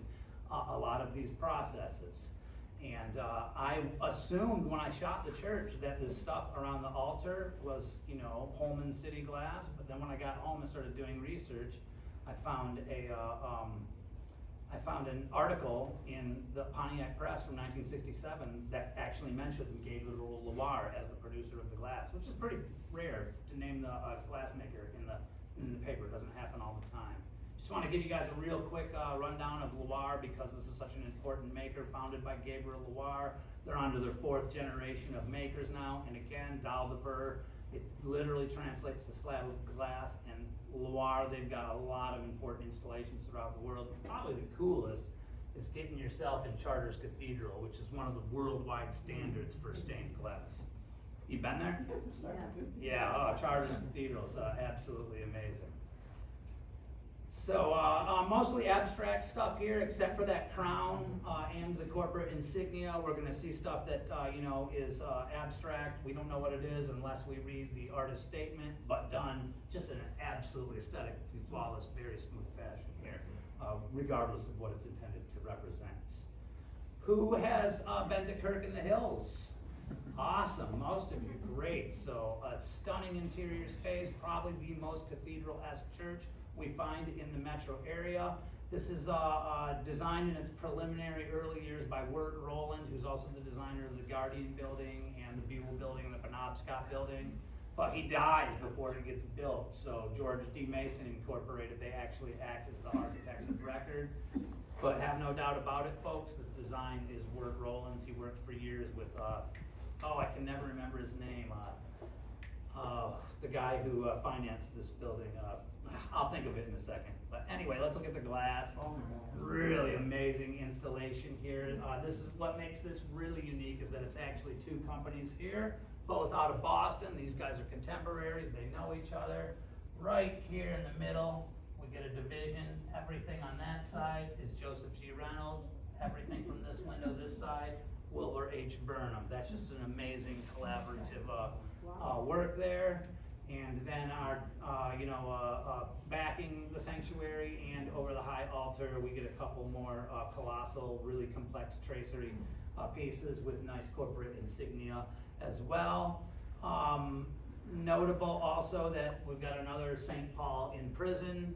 a lot of these processes. And I assumed when I shot the church that this stuff around the altar was, Holman City Glass. But then when I got home and started doing research, I found an article in the Pontiac Press from 1967 that actually mentioned Gabriel Loire as the producer of the glass, which is pretty rare to name the glassmaker in the paper. It doesn't happen all the time. Just want to give you guys a real quick rundown of Loire because this is such an important maker, founded by Gabriel Loire. They're on to their 4th generation of makers now, and again, dalle de ver, it literally translates to slab of glass, and Loire, they've got a lot of important installations throughout the world. Probably the coolest is getting yourself in Chartres Cathedral, which is one of the worldwide standards for stained glass. You been there? Yeah, Chartres Cathedral is absolutely amazing. So mostly abstract stuff here, except for that crown and the corporate insignia. We're going to see stuff that is abstract. We don't know what it is unless we read the artist's statement, but done just in an absolutely aesthetically flawless, very smooth fashion here, regardless of what it's intended to represent. Who has been to Kirk in the Hills? Awesome, most of you, great. So a stunning interior space, probably the most cathedral-esque church we find in the metro area. This is designed in its preliminary early years by Wirt Rowland, who's also the designer of the Guardian building and the Buell building and the Penobscot building. But he dies before it gets built, so George D. Mason Incorporated, they actually act as the architects of record. But have no doubt about it, folks, this design is Wirt Rowland's. He worked for years with, I can never remember his name. The guy who financed this building. I'll think of it in a second. But anyway, let's look at the glass. Really amazing installation here. This is what makes this really unique is that it's actually 2 companies here, both out of Boston. These guys are contemporaries. They know each other. Right here in the middle, we get a division. Everything on that side is Joseph G. Reynolds. Everything from this window, this side, Wilbur H. Burnham. That's just an amazing collaborative work there. And then our, backing the sanctuary and over the high altar, we get a couple more colossal, really complex tracery pieces with nice corporate insignia as well. Notable also that we've got another St. Paul in prison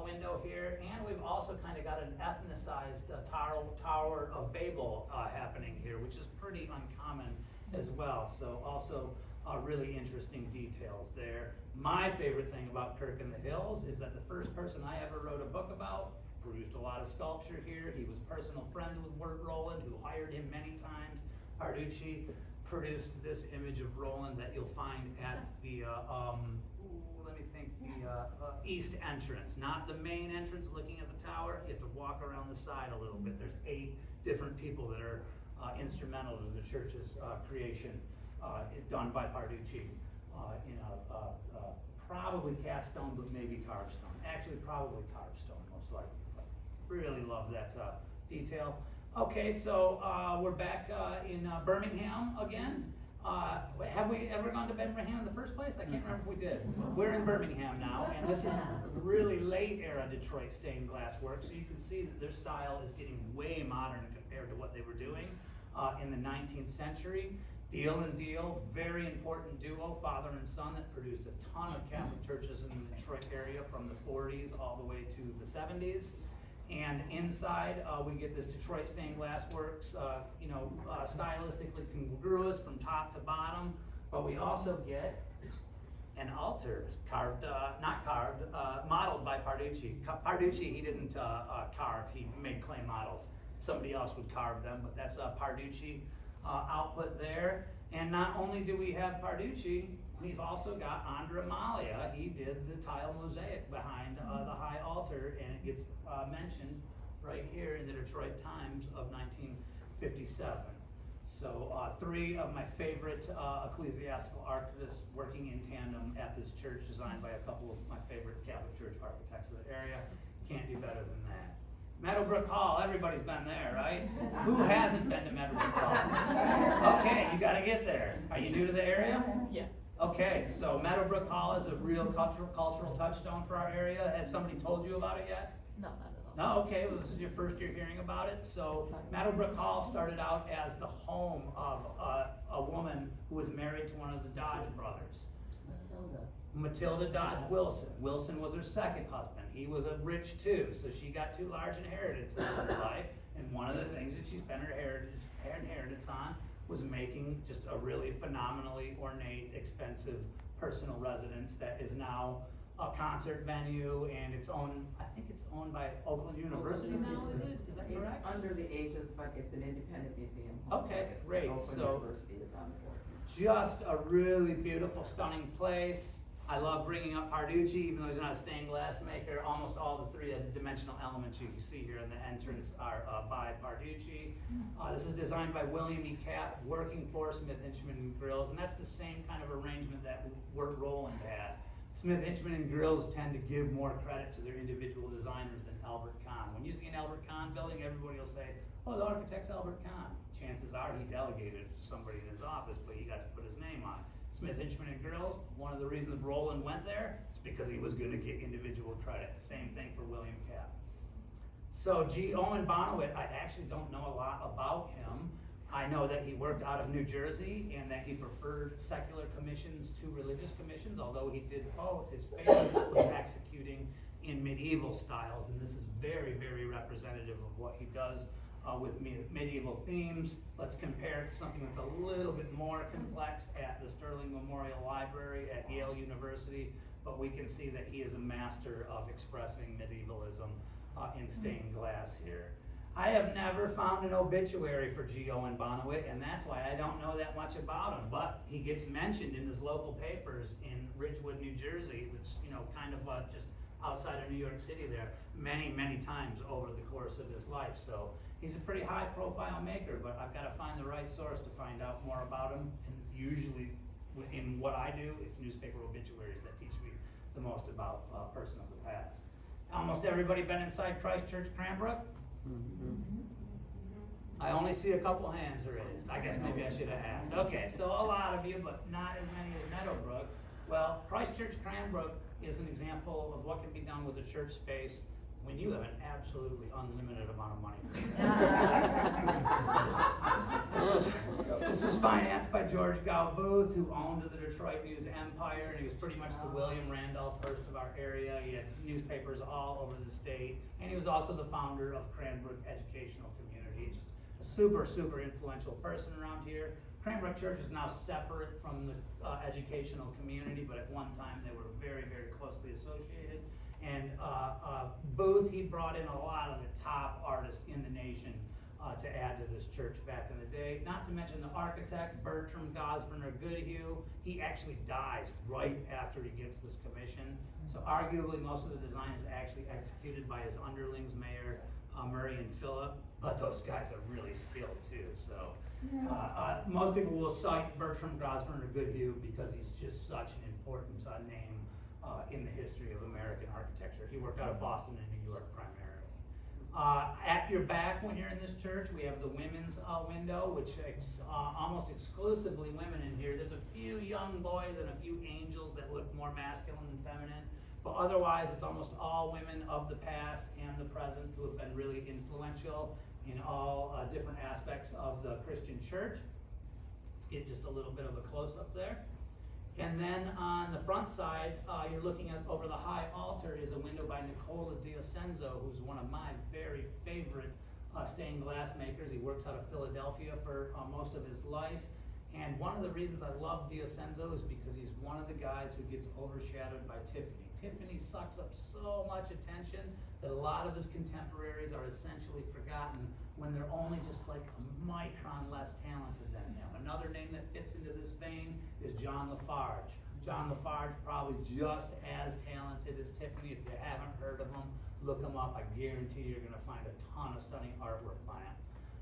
window here, and we've also kind of got an ethnicized Tower of Babel happening here, which is pretty uncommon as well. So also really interesting details there. My favorite thing about Kirk in the Hills is that the first person I ever wrote a book about produced a lot of sculpture here. He was personal friends with Wirt Rowland, who hired him many times. Parducci produced this image of Rowland that you'll find at the, the east entrance, not the main entrance looking at the tower. You have to walk around the side a little bit. There's 8 different people that are instrumental to the church's creation, done by Parducci in probably cast stone, but maybe carved stone. Actually, probably carved stone, most likely. But really love that detail. Okay, so we're back in Birmingham again. Have we ever gone to Birmingham in the first place? I can't remember if we did. We're in Birmingham now, and this is really late era Detroit stained glass work, so you can see that their style is getting way modern compared to what they were doing in the 19th century. Deal and Deal, very important duo, father and son, that produced a ton of Catholic churches in the Detroit area from the 40s all the way to the 70s. And inside, we get this Detroit stained glass works, stylistically congruous from top to bottom. But we also get an altar modeled by Parducci. Parducci, he didn't carve, he made clay models. Somebody else would carve them, but that's a Parducci output there. And not only do we have Parducci, we've also got Andrea Malia. He did the tile mosaic behind the high altar, and it gets mentioned right here in the Detroit Times of 1957. So three of my favorite ecclesiastical architects working in tandem at this church, designed by a couple of my favorite Catholic Church architects of the area. Can't do better than that. Meadowbrook Hall, everybody's been there, right? Who hasn't been to Meadowbrook Hall? Okay, you gotta get there. Are you new to the area? Yeah. Okay, so Meadowbrook Hall is a real cultural touchstone for our area. Has somebody told you about it yet? No, not at all. No, okay, well, this is your first year hearing about it. So Meadowbrook Hall started out as the home of a woman who was married to one of the Dodge brothers. Matilda Dodge Wilson. Wilson was her second husband. He was a rich too, so she got too large inheritance in her life. And one of the things that she spent her inheritance on was making just a really phenomenally ornate, expensive personal residence that is now a concert venue, and it's owned, I think it's owned by Oakland University now, is it? Is that correct? It's under the Aegis, but it's an independent museum. Okay, great. Oakland So University is on the board. just a really beautiful, stunning place. I love bringing up Parducci, even though he's not a stained glass maker. Almost all the three-dimensional elements you see here in the entrance are by Parducci. This is designed by William E. Capp, working for Smith, Hinchman and Grills, and that's the same kind of arrangement that Roland had. Smith, Hinchman and Grills tend to give more credit to their individual designers than Albert Kahn. When you see an Albert Kahn building, everybody will say, "Oh, the architect's Albert Kahn." Chances are he delegated to somebody in his office, but he got to put his name on it. Smith, Hinchman and Grills, one of the reasons Roland went there is because he was going to get individual credit. Same thing for William Capp. So G. Owen Bonowit, I actually don't know a lot about him. I know that he worked out of New Jersey and that he preferred secular commissions to religious commissions, although he did both. His favorite was executing in medieval styles, and this is very, very representative of what he does with medieval themes. Let's compare it to something that's a little bit more complex at the Sterling Memorial Library at Yale University, but we can see that he is a master of expressing medievalism in stained glass here. I have never found an obituary for G. Owen Bonowit, and that's why I don't know that much about him, but he gets mentioned in his local papers in Ridgewood, New Jersey, which, kind of just outside of New York City there, many, many times over the course of his life. So he's a pretty high profile maker, but I've got to find the right source to find out more about him. And usually in what I do, it's newspaper obituaries that teach me the most about a person of the past. Almost everybody been inside Christ Church Cranbrook? I only see a couple hands raised. I guess maybe I should have asked. Okay, so a lot of you, but not as many as Meadowbrook. Well, Christ Church Cranbrook is an example of what can be done with a church space when you have an absolutely unlimited amount of money. This was financed by George Gow Booth, who owned the Detroit News Empire, and he was pretty much the William Randolph Hearst of our area. He had newspapers all over the state, and he was also the founder of Cranbrook Educational Community. Just a super, super influential person around here. Cranbrook Church is now separate from the educational community, but at one time they were very, very closely associated. And Booth, he brought in a lot of the top artists in the nation to add to this church back in the day. Not to mention the architect, Bertram Gosburner Goodhue. He actually dies right after he gets this commission. So arguably most of the design is actually executed by his underlings, Mayor Murray and Phillip, but those guys are really skilled too. So most people will cite Bertram Gosburner Goodhue because he's just such an important name in the history of American architecture. He worked out of Boston and New York primarily. At your back, when you're in this church, we have the women's window, which almost exclusively women in here. There's a few young boys and a few angels that look more masculine than feminine, but otherwise it's almost all women of the past and the present who have been really influential in all different aspects of the Christian church. Let's get just a little bit of a close-up there. And then on the front side, you're looking at over the high altar is a window by Nicola D'Ascenzo, who's one of my very favorite stained glass makers. He works out of Philadelphia for most of his life. And one of the reasons I love D'Ascenzo is because he's one of the guys who gets overshadowed by Tiffany. Tiffany sucks up so much attention that a lot of his contemporaries are essentially forgotten when they're only just like a micron less talented than him. Another name that fits into this vein is John Lafarge. John Lafarge, probably just as talented as Tiffany. If you haven't heard of him, look him up. I guarantee you're gonna find a ton of stunning artwork by him.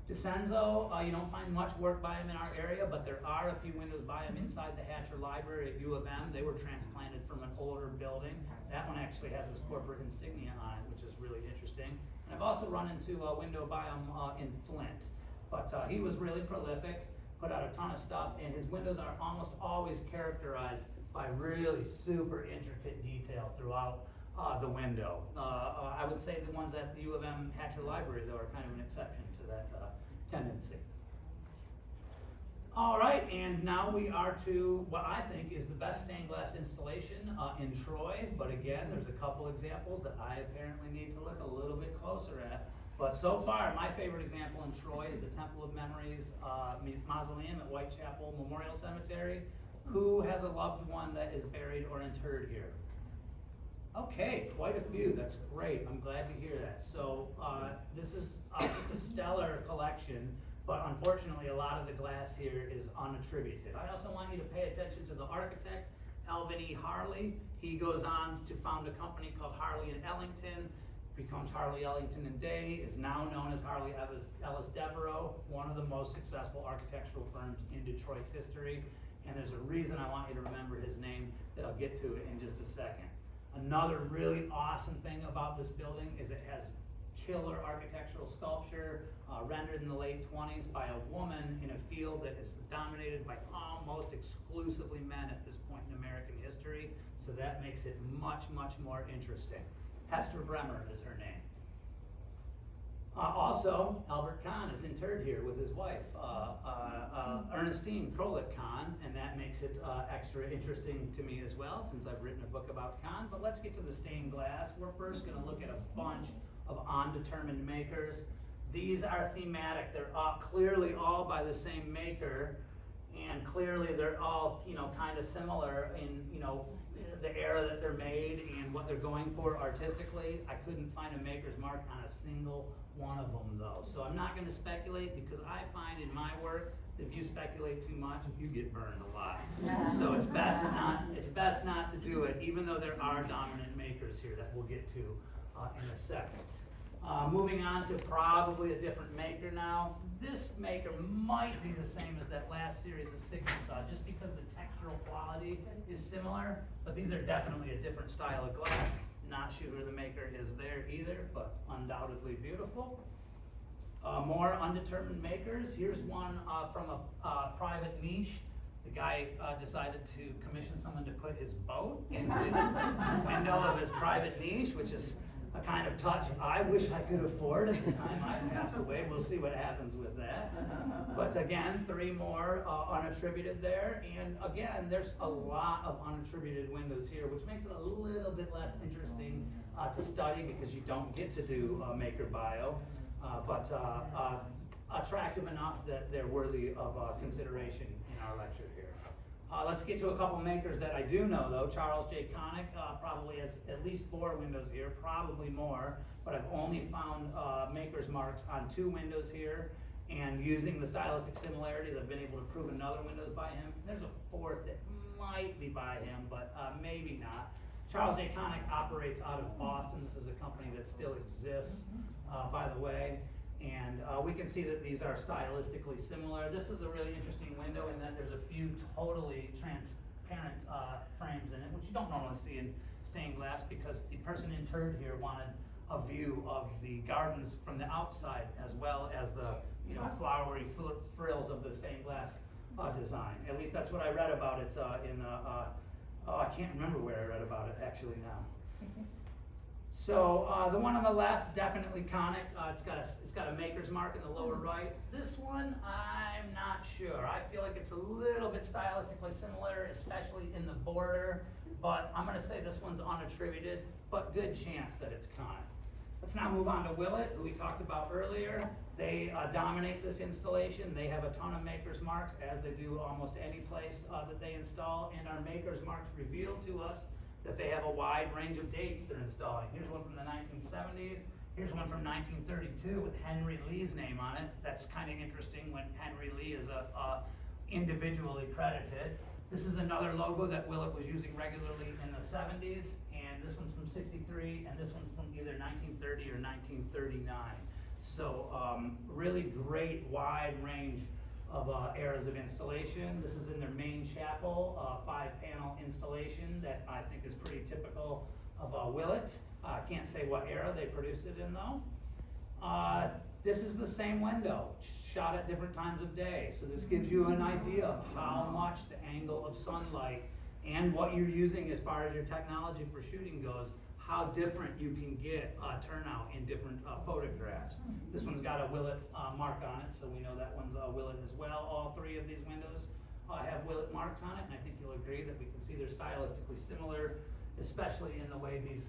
D'Ascenzo, you don't find much work by him in our area, but there are a few windows by him inside the Hatcher Library at U of M. They were transplanted from an older building. That one actually has his corporate insignia on it, which is really interesting. And I've also run into a window by him in Flint. But he was really prolific, put out a ton of stuff, and his windows are almost always characterized by really super intricate detail throughout the window. I would say the ones at the U of M Hatcher Library, though, are kind of an exception to that tendency. All right, and now we are to what I think is the best stained glass installation in Troy, but again, there's a couple examples that I apparently need to look a little bit closer at. But so far, my favorite example in Troy is the Temple of Memories Mausoleum at Whitechapel Memorial Cemetery. Who has a loved one that is buried or interred here? Okay, quite a few. That's great. I'm glad to hear that. So this is just a stellar collection, but unfortunately a lot of the glass here is unattributed. I also want you to pay attention to the architect, Alvin E. Harley. He goes on to found a company called Harley and Ellington, becomes Harley Ellington and Day, is now known as Harley Ellis Devereaux, one of the most successful architectural firms in Detroit's history. And there's a reason I want you to remember his name that I'll get to in just a second. Another really awesome thing about this building is it has killer architectural sculpture rendered in the late 20s by a woman in a field that is dominated by almost exclusively men at this point in American history. So that makes it much, much more interesting. Hester Bremer is her name. Also, Albert Kahn is interred here with his wife, Ernestine Krolik Kahn, and that makes it extra interesting to me as well, since I've written a book about Kahn. But let's get to the stained glass. We're first going to look at a bunch of undetermined makers. These are thematic. They're clearly all by the same maker, and clearly they're all, kind of similar in, the era that they're made and what they're going for artistically. I couldn't find a maker's mark on a single one of them though. So I'm not going to speculate, because I find in my work, if you speculate too much, you get burned a lot. So it's best not to do it, even though there are dominant makers here that we'll get to in a second. Moving on to probably a different maker now. This maker might be the same as that last series of Sigma saw, just because the textural quality is similar, but these are definitely a different style of glass. Not sure who the maker is there either, but undoubtedly beautiful. More undetermined makers. Here's one from a private niche. The guy decided to commission someone to put his boat in his window of his private niche, which is a kind of touch I wish I could afford at the time I pass away. We'll see what happens with that. But again, 3 more unattributed there. And again, there's a lot of unattributed windows here, which makes it a little bit less interesting to study, because you don't get to do a maker bio, but attractive enough that they're worthy of consideration in our lecture here. Let's get to a couple makers that I do know though. Charles J. Connick probably has at least 4 windows here, probably more, but I've only found maker's marks on 2 windows here, and using the stylistic similarities, I've been able to prove another window's by him. There's a 4th that might be by him, but maybe not. Charles J. Connick operates out of Boston. This is a company that still exists, by the way. And we can see that these are stylistically similar. This is a really interesting window in that there's a few totally transparent frames in it, which you don't normally see in stained glass, because the person interred here wanted a view of the gardens from the outside, as well as the flowery frills of the stained glass design. At least that's what I read about it in I can't remember where I read about it actually now. So the one on the left, definitely conic. It's got a maker's mark in the lower right. This one, I'm not sure. I feel like it's a little bit stylistically similar, especially in the border. But I'm going to say this one's unattributed, but good chance that it's conic. Let's now move on to Willet, who we talked about earlier. They dominate this installation. They have a ton of maker's marks, as they do almost any place that they install. And our maker's marks reveal to us that they have a wide range of dates they're installing. Here's one from the 1970s. Here's one from 1932 with Henry Lee's name on it. That's kind of interesting when Henry Lee is individually credited. This is another logo that Willet was using regularly in the 70s, and this one's from 63, and this one's from either 1930 or 1939. So really great wide range of eras of installation. This is in their main chapel, 5-panel installation that I think is pretty typical of Willet. I can't say what era they produced it in though. This is the same window, shot at different times of day. So this gives you an idea of how much the angle of sunlight and what you're using as far as your technology for shooting goes, how different you can get turnout in different photographs. This one's got a Willet mark on it, so we know that one's Willet as well. All three of these windows have Willet marks on it, and I think you'll agree that we can see they're stylistically similar, especially in the way these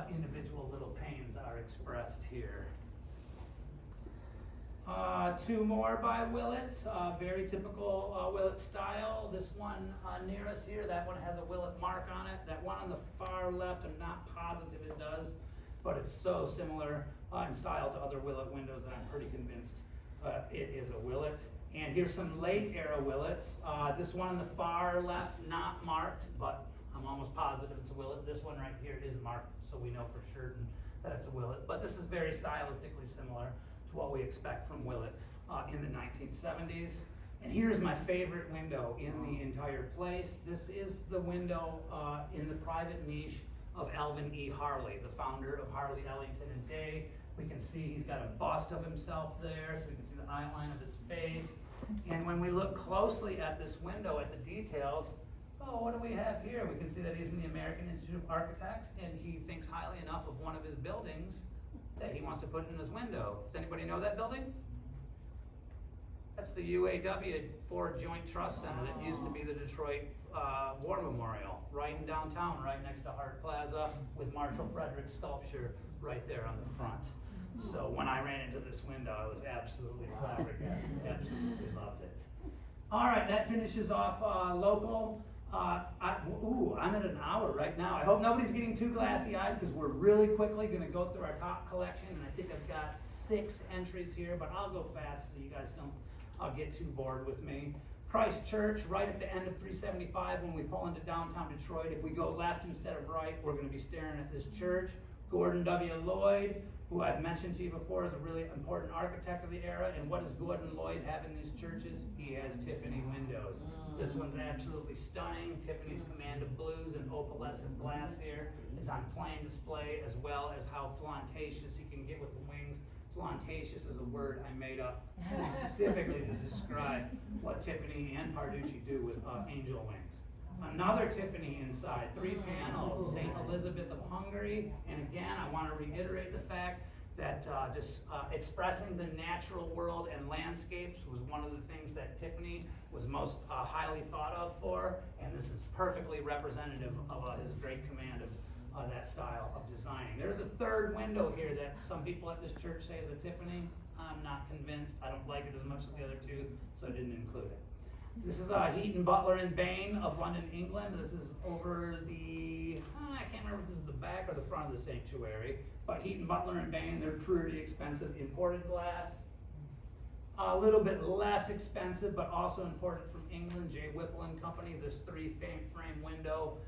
individual little panes are expressed here. Two more by Willet, very typical Willet style. This one near us here, that one has a Willet mark on it. That one on the far left, I'm not positive it does, but it's so similar in style to other Willet windows that I'm pretty convinced it is a Willet. And here's some late era Willets. This one on the far left, not marked, but I'm almost positive it's a Willet. This one right here is marked, so we know for certain that it's a Willet. But this is very stylistically similar to what we expect from Willet in the 1970s. And here's my favorite window in the entire place. This is the window in the private niche of Elvin E. Harley, the founder of Harley, Ellington and Day. We can see he's got a bust of himself there, so we can see the outline of his face. And when we look closely at this window, at the details, oh, what do we have here? We can see that he's in the American Institute of Architects, and he thinks highly enough of one of his buildings that he wants to put in his window. Does anybody know that building? That's the UAW Ford Joint Trust Center that used to be the Detroit War Memorial, right in downtown, right next to Hart Plaza, with Marshall Frederick's sculpture right there on the front. So when I ran into this window, I was absolutely flabbergasted, absolutely loved it. All right, that finishes off local. I'm at an hour right now. I hope nobody's getting too glassy-eyed because we're really quickly going to go through our top collection, and I think I've got 6 entries here, but I'll go fast so you guys don't get too bored with me. Christ Church, right at the end of 375 when we pull into downtown Detroit. If we go left instead of right, we're going to be staring at this church. Gordon W. Lloyd, who I've mentioned to you before, is a really important architect of the era. And what does Gordon Lloyd have in these churches? He has Tiffany windows. This one's absolutely stunning. Tiffany's command of blues and opalescent glass here is on plain display, as well as how flauntatious you can get with the wings. Flauntatious is a word I made up specifically to describe what Tiffany and Parducci do with angel wings. Another Tiffany inside, 3 panels, St. Elizabeth of Hungary. And again, I want to reiterate the fact that expressing the natural world and landscapes was one of the things that Tiffany was most highly thought of for, and this is perfectly representative of his great command of that style of designing. There's a third window here that some people at this church say is a Tiffany. I'm not convinced. I don't like it as much as the other two, so I didn't include it. This is Heaton, Butler, and Bain of London, England. This is over the, I can't remember if this is the back or the front of the sanctuary, but Heaton, Butler, and Bain, they're pretty expensive imported glass. A little bit less expensive, but also imported from England, J. Whipple and Company. This 3-frame window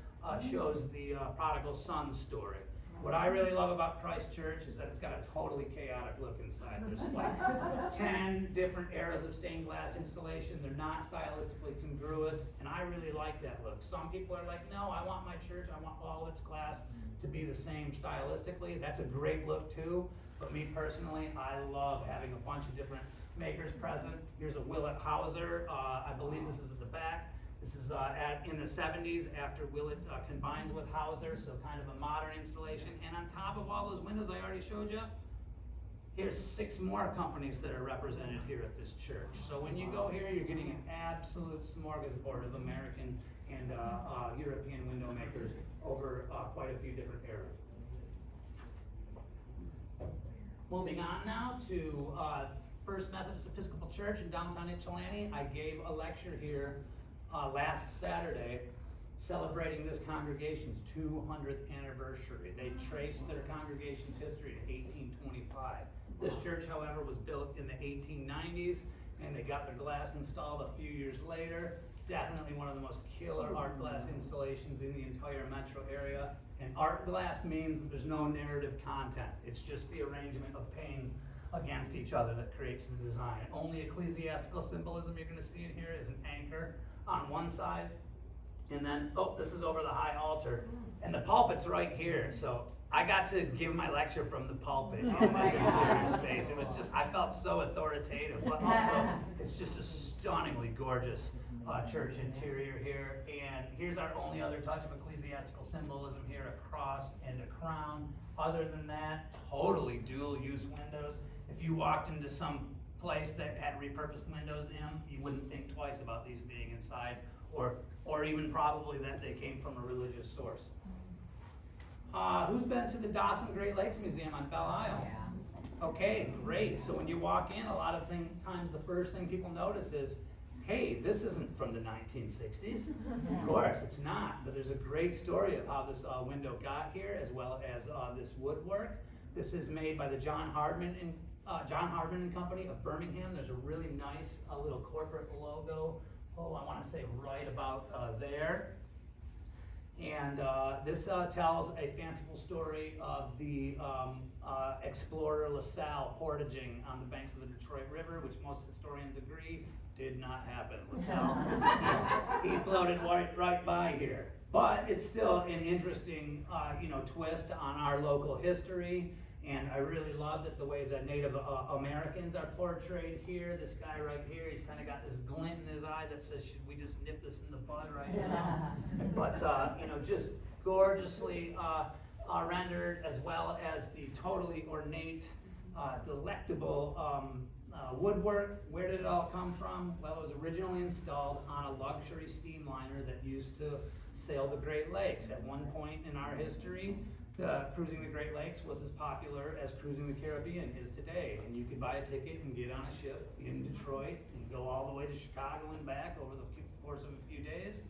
shows the prodigal son story. What I really love about Christ Church is that it's got a totally chaotic look inside. There's like 10 different eras of stained glass installation. They're not stylistically congruous, and I really like that look. Some people are like, no, I want my church, I want all its glass to be the same stylistically. That's a great look too, but me personally, I love having a bunch of different makers present. Here's a Willet Hauser. I believe this is at the back. This is in the 70s after Willett combines with Hauser, so kind of a modern installation. And on top of all those windows I already showed you, here's 6 more companies that are represented here at this church. So when you go here, you're getting an absolute smorgasbord of American and European window makers over quite a few different eras. Moving on now to First Methodist Episcopal Church in downtown Ypsilanti. I gave a lecture here last Saturday celebrating this congregation's 200th anniversary. They traced their congregation's history to 1825. This church, however, was built in the 1890s, and they got their glass installed a few years later. Definitely one of the most killer art glass installations in the entire metro area. And art glass means that there's no narrative content. It's just the arrangement of panes against each other that creates the design. Only ecclesiastical symbolism you're going to see in here is an anchor on one side. And then, oh, this is over the high altar. And the pulpit's right here. So I got to give my lecture from the pulpit in this interior space. It was just, I felt so authoritative, but also it's just a stunningly gorgeous church interior here. And here's our only other touch of ecclesiastical symbolism here, a cross and a crown. Other than that, totally dual use windows. If you walked into some place that had repurposed windows in, you wouldn't think twice about these being inside, or even probably that they came from a religious source. Who's been to the Dawson Great Lakes Museum on Belle Isle? Yeah. Okay, great. So when you walk in, a lot of times the first thing people notice is, hey, this isn't from the 1960s. Of course, it's not, but there's a great story of how this window got here, as well as this woodwork. This is made by the John Hardman and Company of Birmingham. There's a really nice little corporate logo. Oh, I want to say right about there. And this tells a fanciful story of the explorer LaSalle portaging on the banks of the Detroit River, which most historians agree did not happen. LaSalle, he floated right by here. But it's still an interesting twist on our local history. And I really love that the way the Native Americans are portrayed here. This guy right here, he's kind of got this glint in his eye that says, should we just nip this in the bud right now? But, just gorgeously rendered, as well as the totally ornate, delectable woodwork. Where did it all come from? Well, it was originally installed on a luxury steamliner that used to sail the Great Lakes. At one point in our history, cruising the Great Lakes was as popular as cruising the Caribbean is today. And you could buy a ticket and get on a ship in Detroit and go all the way to Chicago and back over the course of a few days.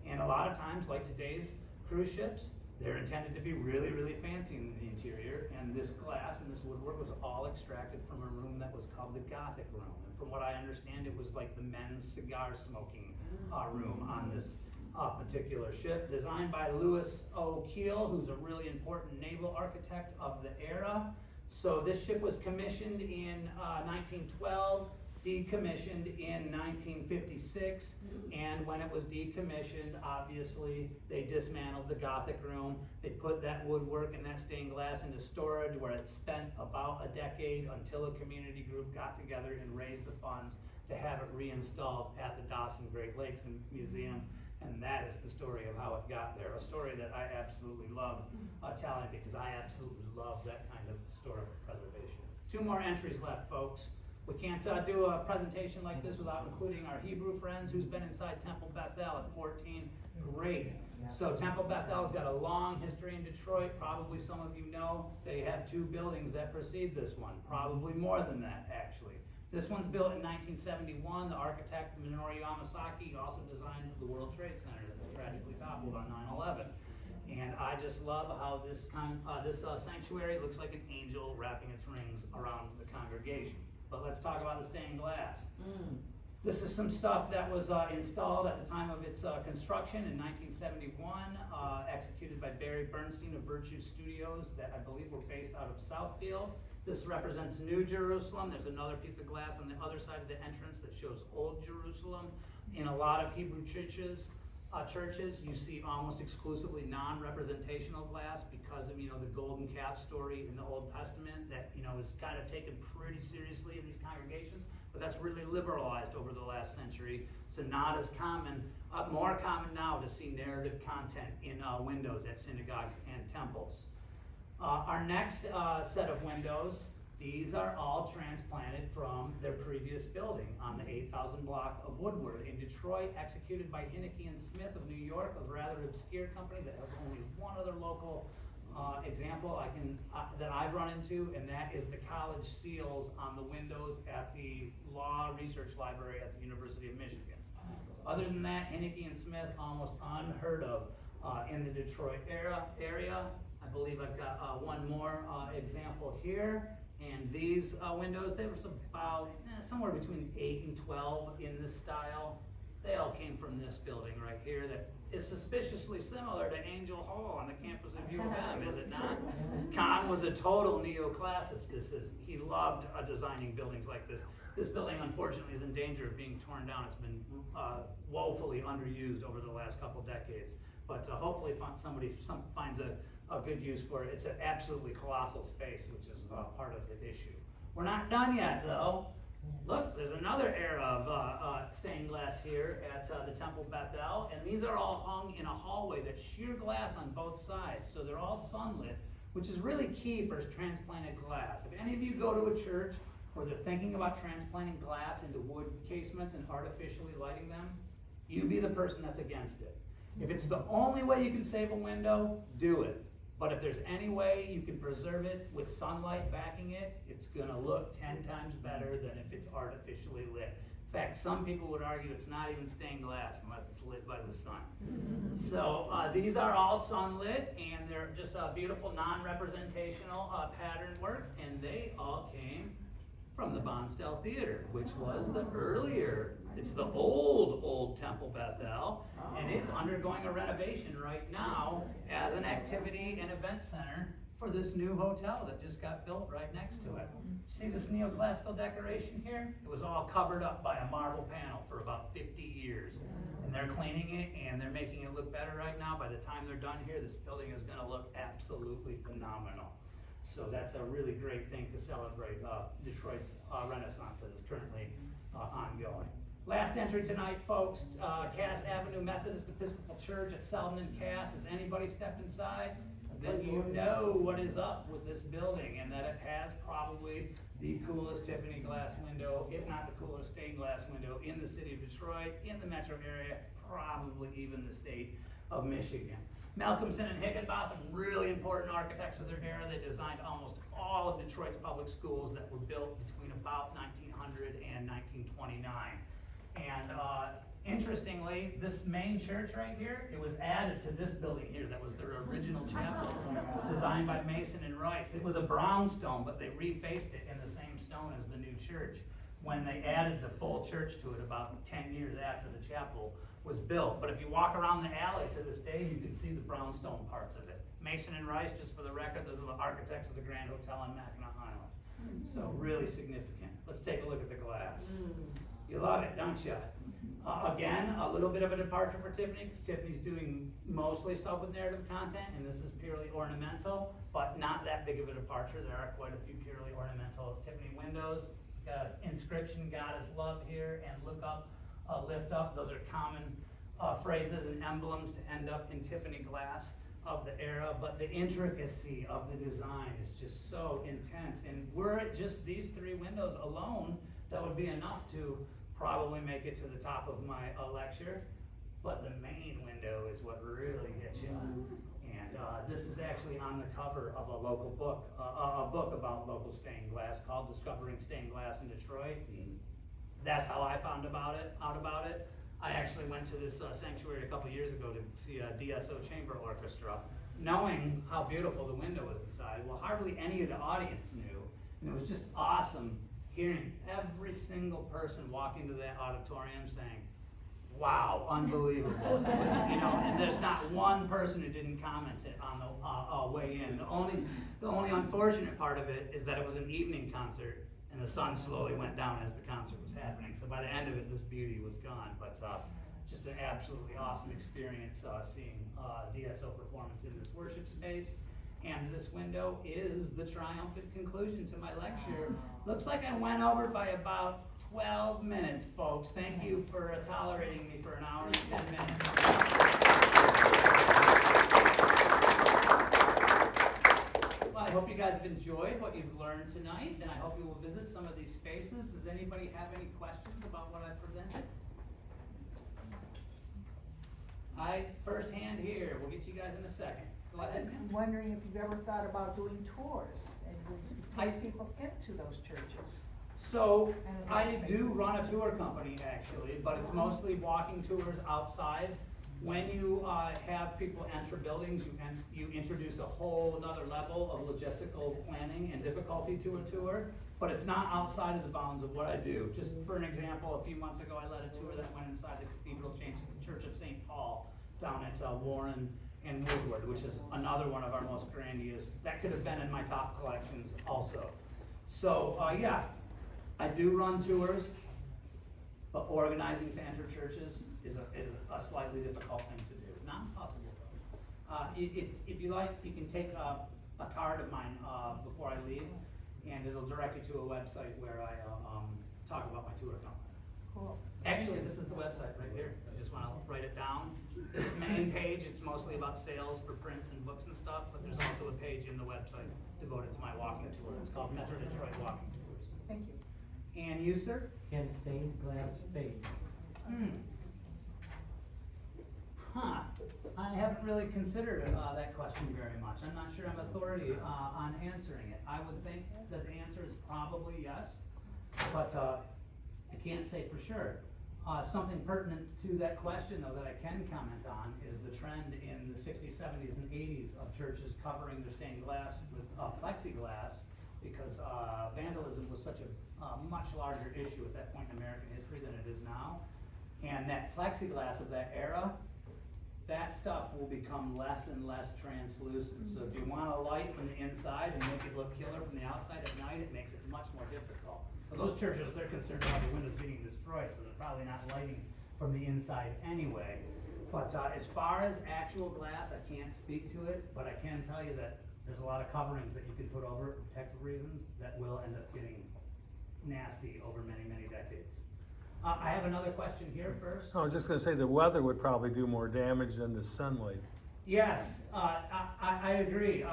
And a lot of times, like today's cruise ships, they're intended to be really, really fancy in the interior. And this glass and this woodwork was all extracted from a room that was called the Gothic room. And from what I understand, it was like the men's cigar smoking room on this particular ship, designed by Lewis O'Keel, who's a really important naval architect of the era. So this ship was commissioned in 1912, decommissioned in 1956, and when it was decommissioned, obviously, they dismantled the Gothic room. They put that woodwork and that stained glass into storage, where it spent about a decade until a community group got together and raised the funds to have it reinstalled at the Dawson Great Lakes Museum. And that is the story of how it got there. A story that I absolutely love telling, because I absolutely love that kind of historical preservation. 2 more entries left, folks. We can't do a presentation like this without including our Hebrew friends. Who's been inside Temple Bethel at 14? Great. So Temple Bethel's got a long history in Detroit. Probably some of you know they have 2 buildings that precede this one. Probably more than that, actually. This one's built in 1971. The architect, Minoru Yamasaki, also designed the World Trade Center that was tragically toppled on 9/11. And I just love how this sanctuary looks like an angel wrapping its rings around the congregation. But let's talk about the stained glass. This is some stuff that was installed at the time of its construction in 1971, executed by Barry Bernstein of Virtue Studios that I believe were based out of Southfield. This represents New Jerusalem. There's another piece of glass on the other side of the entrance that shows Old Jerusalem. In a lot of Hebrew churches, you see almost exclusively non-representational glass because of the golden calf story in the Old Testament that is kind of taken pretty seriously in these congregations. but that's really liberalized over the last century. So not as common, more common now to see narrative content in windows at synagogues and temples. Our next set of windows, these are all transplanted from their previous building on the 8,000 block of Woodward in Detroit, executed by Hinnicky and Smith of New York, a rather obscure company that has only one other local example that I've run into, and that is the college seals on the windows at the Law Research Library at the University of Michigan. Other than that, Hinnicky and Smith, almost unheard of in the Detroit area. I believe I've got one more example here. And these windows, they were about somewhere between 8 and 12 in this style. They all came from this building right here that is suspiciously similar to Angel Hall on the campus of U of M, is it not? Kahn was a total neoclassicist. He loved designing buildings like this. This building, unfortunately, is in danger of being torn down. It's been woefully underused over the last couple decades. But hopefully somebody finds a good use for it. It's an absolutely colossal space, which is part of the issue. We're not done yet, though. Look, there's another era of stained glass here at the Temple Bethel, and these are all hung in a hallway that's sheer glass on both sides, so they're all sunlit, which is really key for transplanted glass. If any of you go to a church where they're thinking about transplanting glass into wood casements and artificially lighting them, you be the person that's against it. If it's the only way you can save a window, do it. But if there's any way you can preserve it with sunlight backing it, it's gonna look 10 times better than if it's artificially lit. In fact, some people would argue it's not even stained glass unless it's lit by the sun. So these are all sunlit, and they're just a beautiful non-representational pattern work, and they all came from the Bonsdale Theater, which was it's the old Temple Bethel, and it's undergoing a renovation right now as an activity and event center for this new hotel that just got built right next to it. See this neoclassical decoration here? It was all covered up by a marble panel for about 50 years. And they're cleaning it, and they're making it look better right now. By the time they're done here, this building is gonna look absolutely phenomenal. So that's a really great thing to celebrate Detroit's renaissance that is currently ongoing. Last entry tonight, folks, Cass Avenue Methodist Episcopal Church at Selden and Cass. Has anybody stepped inside? Then you know what is up with this building, and that it has probably the coolest Tiffany glass window, if not the coolest stained glass window in the city of Detroit, in the metro area, probably even the state of Michigan. Malcolmson and Higginbotham, really important architects of their era. They designed almost all of Detroit's public schools that were built between about 1900 and 1929. And interestingly, this main church right here, it was added to this building here that was their original chapel, designed by Mason and Rice. It was a brownstone, but they refaced it in the same stone as the new church when they added the full church to it about 10 years after the chapel was built. But if you walk around the alley to this day, you can see the brownstone parts of it. Mason and Rice, just for the record, they're the architects of the Grand Hotel on Mackinac Island. So really significant. Let's take a look at the glass. You love it, don't you? Again, a little bit of a departure for Tiffany, because Tiffany's doing mostly stuff with narrative content, and this is purely ornamental, but not that big of a departure. There are quite a few purely ornamental Tiffany windows. Got inscription, God is love here, and look up, lift up. Those are common phrases and emblems to end up in Tiffany glass of the era, but the intricacy of the design is just so intense. And were it just these three windows alone, that would be enough to probably make it to the top of my lecture. But the main window is what really gets you. And this is actually on the cover of a local book, a book about local stained glass called Discovering Stained Glass in Detroit. That's how I found out about it. I actually went to this sanctuary a couple years ago to see a DSO chamber orchestra, knowing how beautiful the window was inside. Well, hardly any of the audience knew, and it was just awesome hearing every single person walk into that auditorium saying, wow, unbelievable. And there's not one person who didn't comment on the way in. The only unfortunate part of it is that it was an evening concert, and the sun slowly went down as the concert was happening. So by the end of it, this beauty was gone. But just an absolutely awesome experience seeing DSO performance in this worship space. And this window is the triumphant conclusion to my lecture. Looks like I went over by about 12 minutes, folks. Thank you for tolerating me for an hour and 10 minutes. Well, I hope you guys have enjoyed what you've learned tonight, and I hope you will visit some of these spaces. Does anybody have any questions about what I presented? First hand here. We'll get you guys in a second. Go I ahead. was wondering if you've ever thought about doing tours and would you take people into those churches? So, I do run a tour company actually, but it's mostly walking tours outside. When you have people enter buildings, you introduce a whole another level of logistical planning and difficulty to a tour, but it's not outside of the bounds of what I do. Just for an example, a few months ago I led a tour that went inside the Cathedral Church of St. Paul down at Warren and Woodward, which is another one of our most grandiose. That could have been in my top collections also. So, yeah, I do run tours, but organizing to enter churches is a slightly difficult thing to do. Not impossible though. If you like, you can take a card of mine before I leave, and it'll direct you to a website where I talk about my tour company. Cool. Actually, this is the website right here. I just want to write it down. This main page, it's mostly about sales for prints and books and stuff, but there's also a page in the website devoted to my walking tour. It's called Metro Detroit Walking Tours. Thank you. And you, sir? Can stained glass fade? I haven't really considered that question very much. I'm not sure I'm authority on answering it. I would think that the answer is probably yes, but I can't say for sure. Something pertinent to that question, though, that I can comment on is the trend in the 60s, 70s, and 80s of churches covering their stained glass with plexiglass, because vandalism was such a much larger issue at that point in American history than it is now. And that plexiglass of that era, that stuff will become less and less translucent. So if you want a light from the inside and make it look killer from the outside at night, it makes it much more difficult. For those churches, they're concerned about the windows getting destroyed, so they're probably not lighting from the inside anyway. But as far as actual glass, I can't speak to it, but I can tell you that there's a lot of coverings that you can put over it for protective reasons that will end up getting nasty over many, many decades. I have another question here first. I was just gonna say the weather would probably do more damage than the sunlight. Yes, I agree.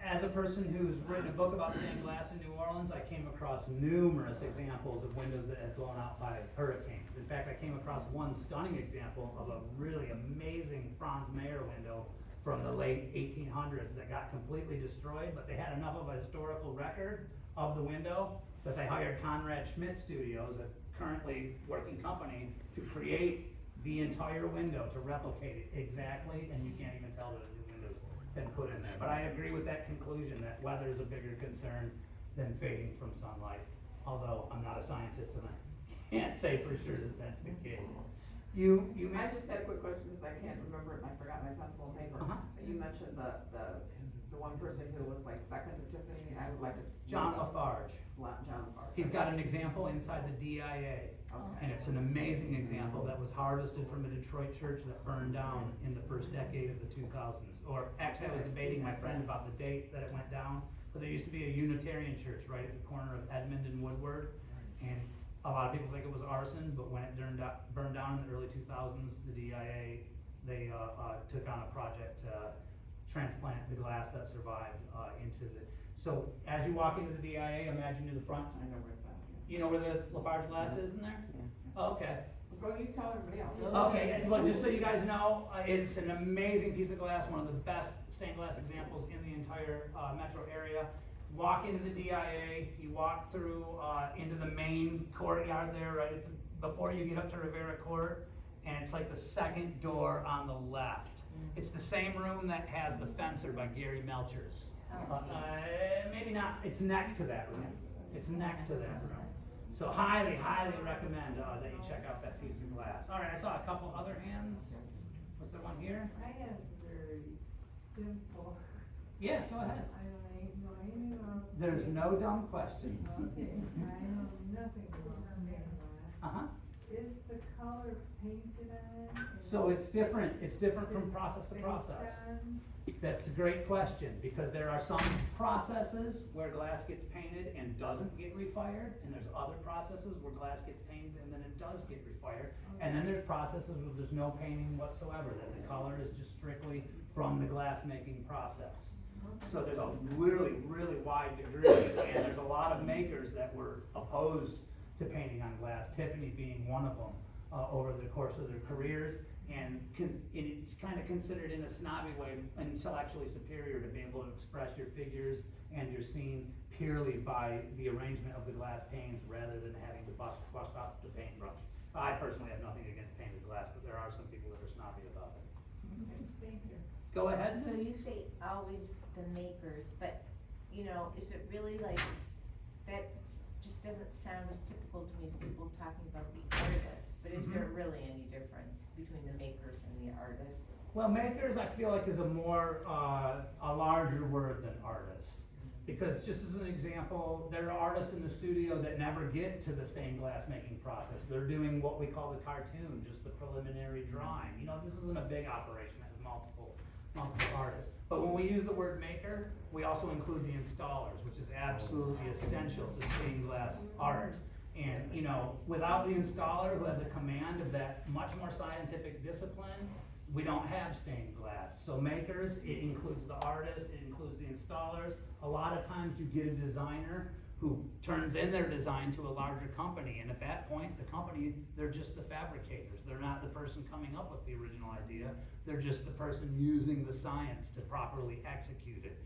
As a person who's written a book about stained glass in New Orleans, I came across numerous examples of windows that had blown out by hurricanes. In fact, I came across one stunning example of a really amazing Franz Mayer window from the late 1800s that got completely destroyed, but they had enough of a historical record of the window that they hired Conrad Schmidt Studios, a currently working company, to create the entire window, to replicate it exactly, and you can't even tell that a new window's been put in there. But I agree with that conclusion that weather is a bigger concern than fading from sunlight, although I'm not a scientist and I can't say for sure that that's the case. You I just had a quick question because I can't remember it and I forgot my pencil and paper. You mentioned the one person who was like second to Tiffany. I would like to. John Lafarge. John Lafarge. He's got an example inside the DIA. Okay. And it's an amazing example that was harvested from a Detroit church that burned down in the first decade of the 2000s. Or actually, I was debating my friend about the date that it went down, but there used to be a Unitarian church right at the corner of Edmond and Woodward. And a lot of people think it was arson, but when it burned down in the early 2000s, the DIA, they took on a project to transplant the glass that survived into the. So as you walk into the DIA, imagine in the front. I know where it's at. You know where the Lafarge glass is in there? Yeah. Oh, okay. Well, you tell everybody else. Okay, well, just so you guys know, it's an amazing piece of glass, one of the best stained glass examples in the entire metro area. Walk into the DIA, you walk through into the main courtyard there, right at before you get up to Rivera Court, and it's like the second door on the left. It's the same room that has The Fencer by Gary Melchers. Maybe not, it's next to that room. It's next to that room. So highly, highly recommend that you check out that piece of glass. All right, I saw a couple other hands. Was there one here? I have very simple. Yeah, go ahead. I don't know anything about. There's no dumb questions. Okay, I know nothing about stained glass. Uh-huh. is the color painted on? So it's different from process to process. That's a great question, because there are some processes where glass gets painted and doesn't get refired, and there's other processes where glass gets painted and then it does get refired. And then there's processes where there's no painting whatsoever, that the color is just strictly from the glass making process. So there's a really, really wide degree, and there's a lot of makers that were opposed to painting on glass, Tiffany being one of them, over the course of their careers. And it's kind of considered in a snobby way intellectually superior to be able to express your figures and your scene purely by the arrangement of the glass panes rather than having to bust out the paintbrush. I personally have nothing against painted glass, but there are some people that are snobby about it. Okay, thank you. Go ahead. So you say always the makers, but, you know, is it really like, that just doesn't sound as typical to me as people talking about the artists, but is there really any difference between the makers and the artists? Well, makers, I feel like is a more, a larger word than artist. Because just as an example, there are artists in the studio that never get to the stained glass making process. They're doing what we call the cartoon, just the preliminary drawing. You know, this isn't a big operation, it has multiple artists. But when we use the word maker, we also include the installers, which is absolutely essential to stained glass art. And, you know, without the installer who has a command of that much more scientific discipline, we don't have stained glass. So makers, it includes the artist, it includes the installers. A lot of times you get a designer who turns in their design to a larger company, and at that point, the company, they're just the fabricators. They're not the person coming up with the original idea, they're just the person using the science to properly execute it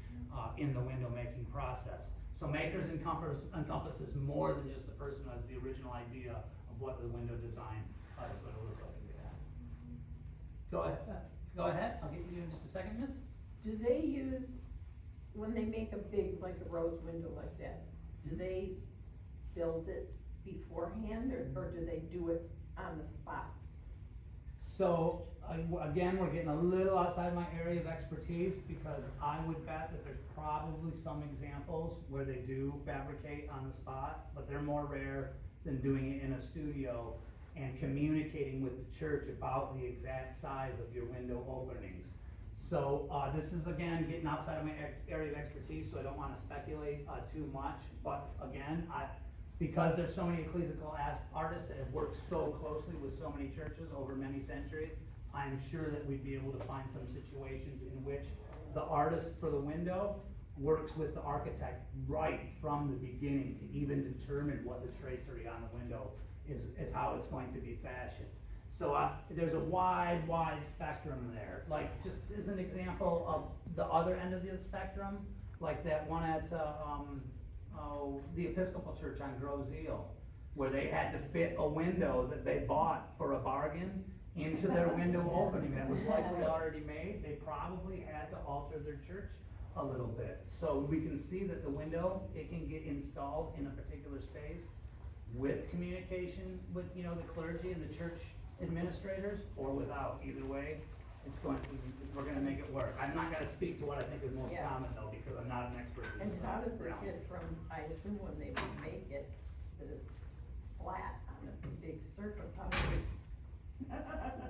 in the window making process. So makers encompasses more than just the person who has the original idea of what the window design is going to look like. Go ahead, I'll get you in just a second, miss. Do they use, when they make a big, like a rose window like that, do they build it beforehand, or do they do it on the spot? So, again, we're getting a little outside my area of expertise, because I would bet that there's probably some examples where they do fabricate on the spot, but they're more rare than doing it in a studio and communicating with the church about the exact size of your window openings. So this is, again, getting outside of my area of expertise, so I don't want to speculate too much. But again, because there's so many ecclesiastical artists that have worked so closely with so many churches over many centuries, I'm sure that we'd be able to find some situations in which the artist for the window works with the architect right from the beginning to even determine what the tracery on the window is how it's going to be fashioned. So there's a wide spectrum there. Like, just as an example of the other end of the spectrum, like that one at the Episcopal Church on Grove Zeal, where they had to fit a window that they bought for a bargain into their window opening that was likely already made. They probably had to alter their church a little bit. So we can see that the window, it can get installed in a particular space with communication with, you know, the clergy and the church administrators, or without. Either way, we're gonna make it work. I'm not gonna speak to what I think is most Yeah. common though, because I'm not an expert in And this how does it realm. get from, I assume when they make it, that it's flat on a big surface, how do they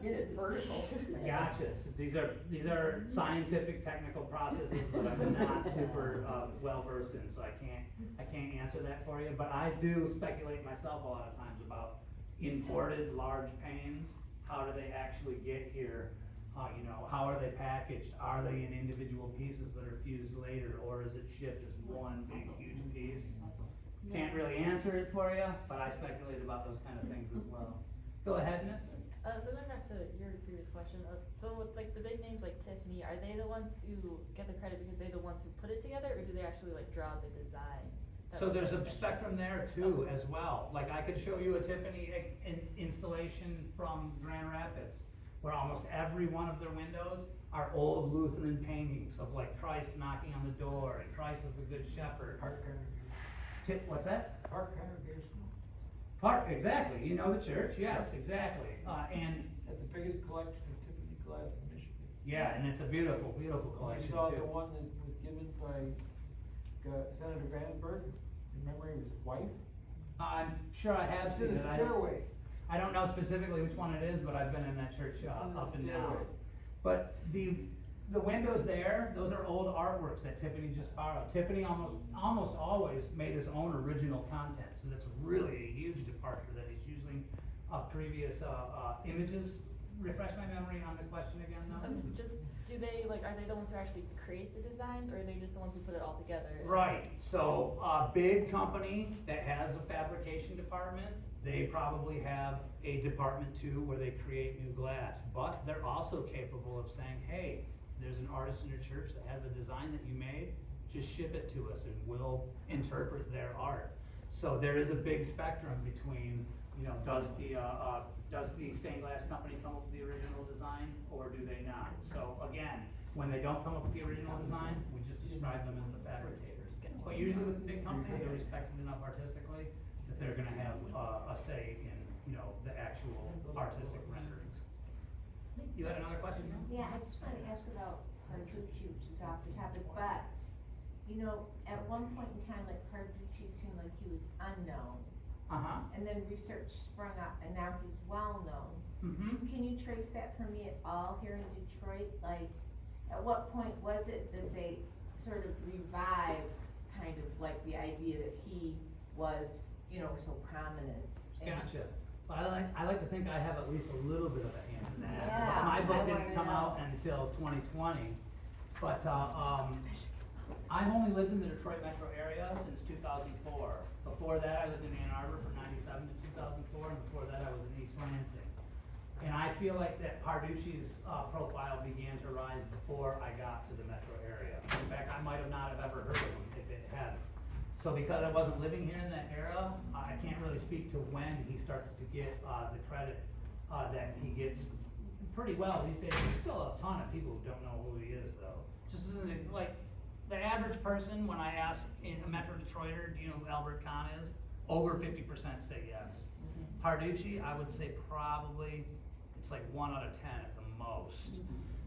get it vertical? Gotcha. So these are scientific, technical processes that I'm not super well versed in, so I can't answer that for you. But I do speculate myself a lot of times about imported large panes. How do they actually get here? You know, how are they packaged? Are they in individual pieces that are fused later, or is it shipped as one big huge piece? Can't really answer it for you, but I speculate about those kind of things as well. Go ahead, miss. So going back to your previous question, so with like the big names like Tiffany, are they the ones who get the credit because they're the ones who put it together, or do they actually like draw the design? So there's a spectrum there too as well. Like, I could show you a Tiffany installation from Grand Rapids, where almost every one of their windows are old Lutheran paintings of like Christ knocking on the door and Christ is the good shepherd. What's that? Park congregation. Exactly, you know the church, yes, exactly. And That's the biggest collection of Tiffany glass in Michigan. yeah, and it's a beautiful, beautiful You collection saw the too. one that was given by Senator Vandenberg in memory of his wife? I'm sure I have It's seen in it. a I don't- stairway. I don't know specifically which one it is, but I've been in that church up and down. stairway. But the windows there, those are old artworks that Tiffany just borrowed. Tiffany almost always made his own original content, so that's really a huge departure that he's using previous images. Refresh my memory on the question again, though. Just, do they, like, are they the ones who actually create the designs, or are they just the ones who put it all together? Right, so a big company that has a fabrication department, they probably have a department too where they create new glass, but they're also capable of saying, hey, there's an artist in your church that has a design that you made, just ship it to us and we'll interpret their art. So there is a big spectrum between, you know, does the stained glass company come up with the original design or do they not? So again, when they don't come up with the original design, we just describe them as the fabricators. But usually with the big companies, they're respected enough artistically that they're gonna have a say in, you know, the actual artistic renderings. You had another question? Yeah, I just wanted to ask about Carducci, which is off the topic, but, you know, at one point in time, like Carducci seemed like he was unknown. Uh-huh. And then research sprung up and now he's well known. Mm-hmm. Can you trace that for me at all here in Detroit? Like, at what point was it that they sort of revived kind of like the idea that he was, you know, so prominent? And- Gotcha. Well, I like to think I have at least a little bit of a hand in that. Yeah, My book I didn't wanna come out know. until 2020, but I've only lived in the Detroit metro area since 2004. Before that, I lived in Ann Arbor from 97 to 2004, and before that, I was in East Lansing. And I feel like that Carducci's profile began to rise before I got to the metro area. In fact, I might have not have ever heard of him if it hadn't. So because I wasn't living here in that era, I can't really speak to when he starts to get the credit that he gets pretty well these days. There's still a ton of people who don't know who he is, though. Just isn't it, like, the average person, when I ask in a Metro Detroiter, do you know who Albert Kahn is? Over 50% say yes. Carducci, I would say probably, it's like 1 out of 10 at the most.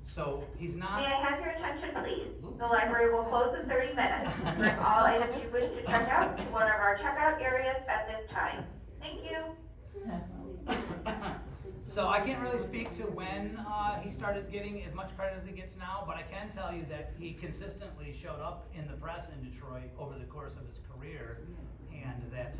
So he's not. May I have your attention, please? The library will close in 30 minutes. Bring all items you wish to check out to one of our checkout areas at this time. Thank you. So I can't really speak to when he started getting as much credit as he gets now, but I can tell you that he consistently showed up in the press in Detroit over the course of his career. And that,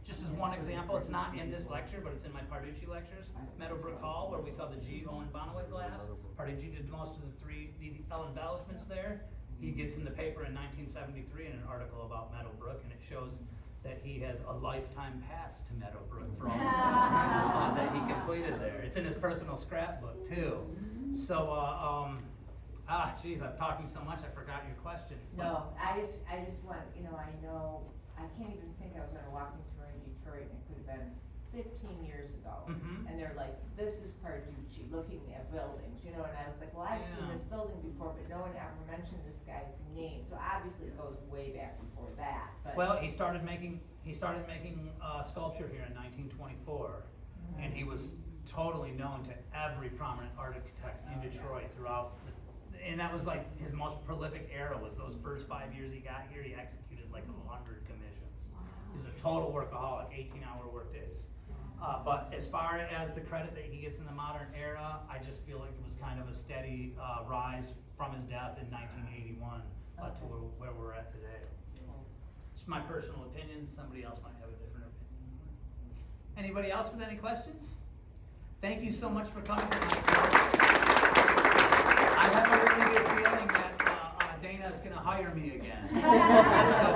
just as one example, it's not in this lecture, but it's in my Carducci lectures, Meadowbrook Hall, where we saw the G. Owen Bonawit glass. Carducci did most of the 3D embellishments there. He gets in the paper in 1973 in an article about Meadowbrook, and it shows that he has a lifetime pass to Meadowbrook for all the stuff that he completed there. It's in his personal scrapbook too. So, geez, I'm talking so much I forgot your question. No, I just want, you know, I can't even think I was gonna walk into in Detroit, and it could have been 15 years ago. Mhm. And they're like, this is Carducci, looking at buildings, you know, and I was like, well, I've seen Yeah. this building before, but no one ever mentioned this guy's name, so obviously it goes way back before that, but. Well, he started making sculpture here in 1924, and he was totally known to every prominent architect in Detroit throughout. And that was like his most prolific era. Was those first 5 years he got here. He executed like 100 commissions. He's a total workaholic, 18-hour workdays. But as far as the credit that he gets in the modern era, I just feel like it was kind of a steady rise from his death in 1981 to where we're at today. It's my personal opinion. Somebody else might have a different opinion. Anybody else with any questions? Thank you so much for coming tonight. I have a really good feeling that Dana is going to hire me again. So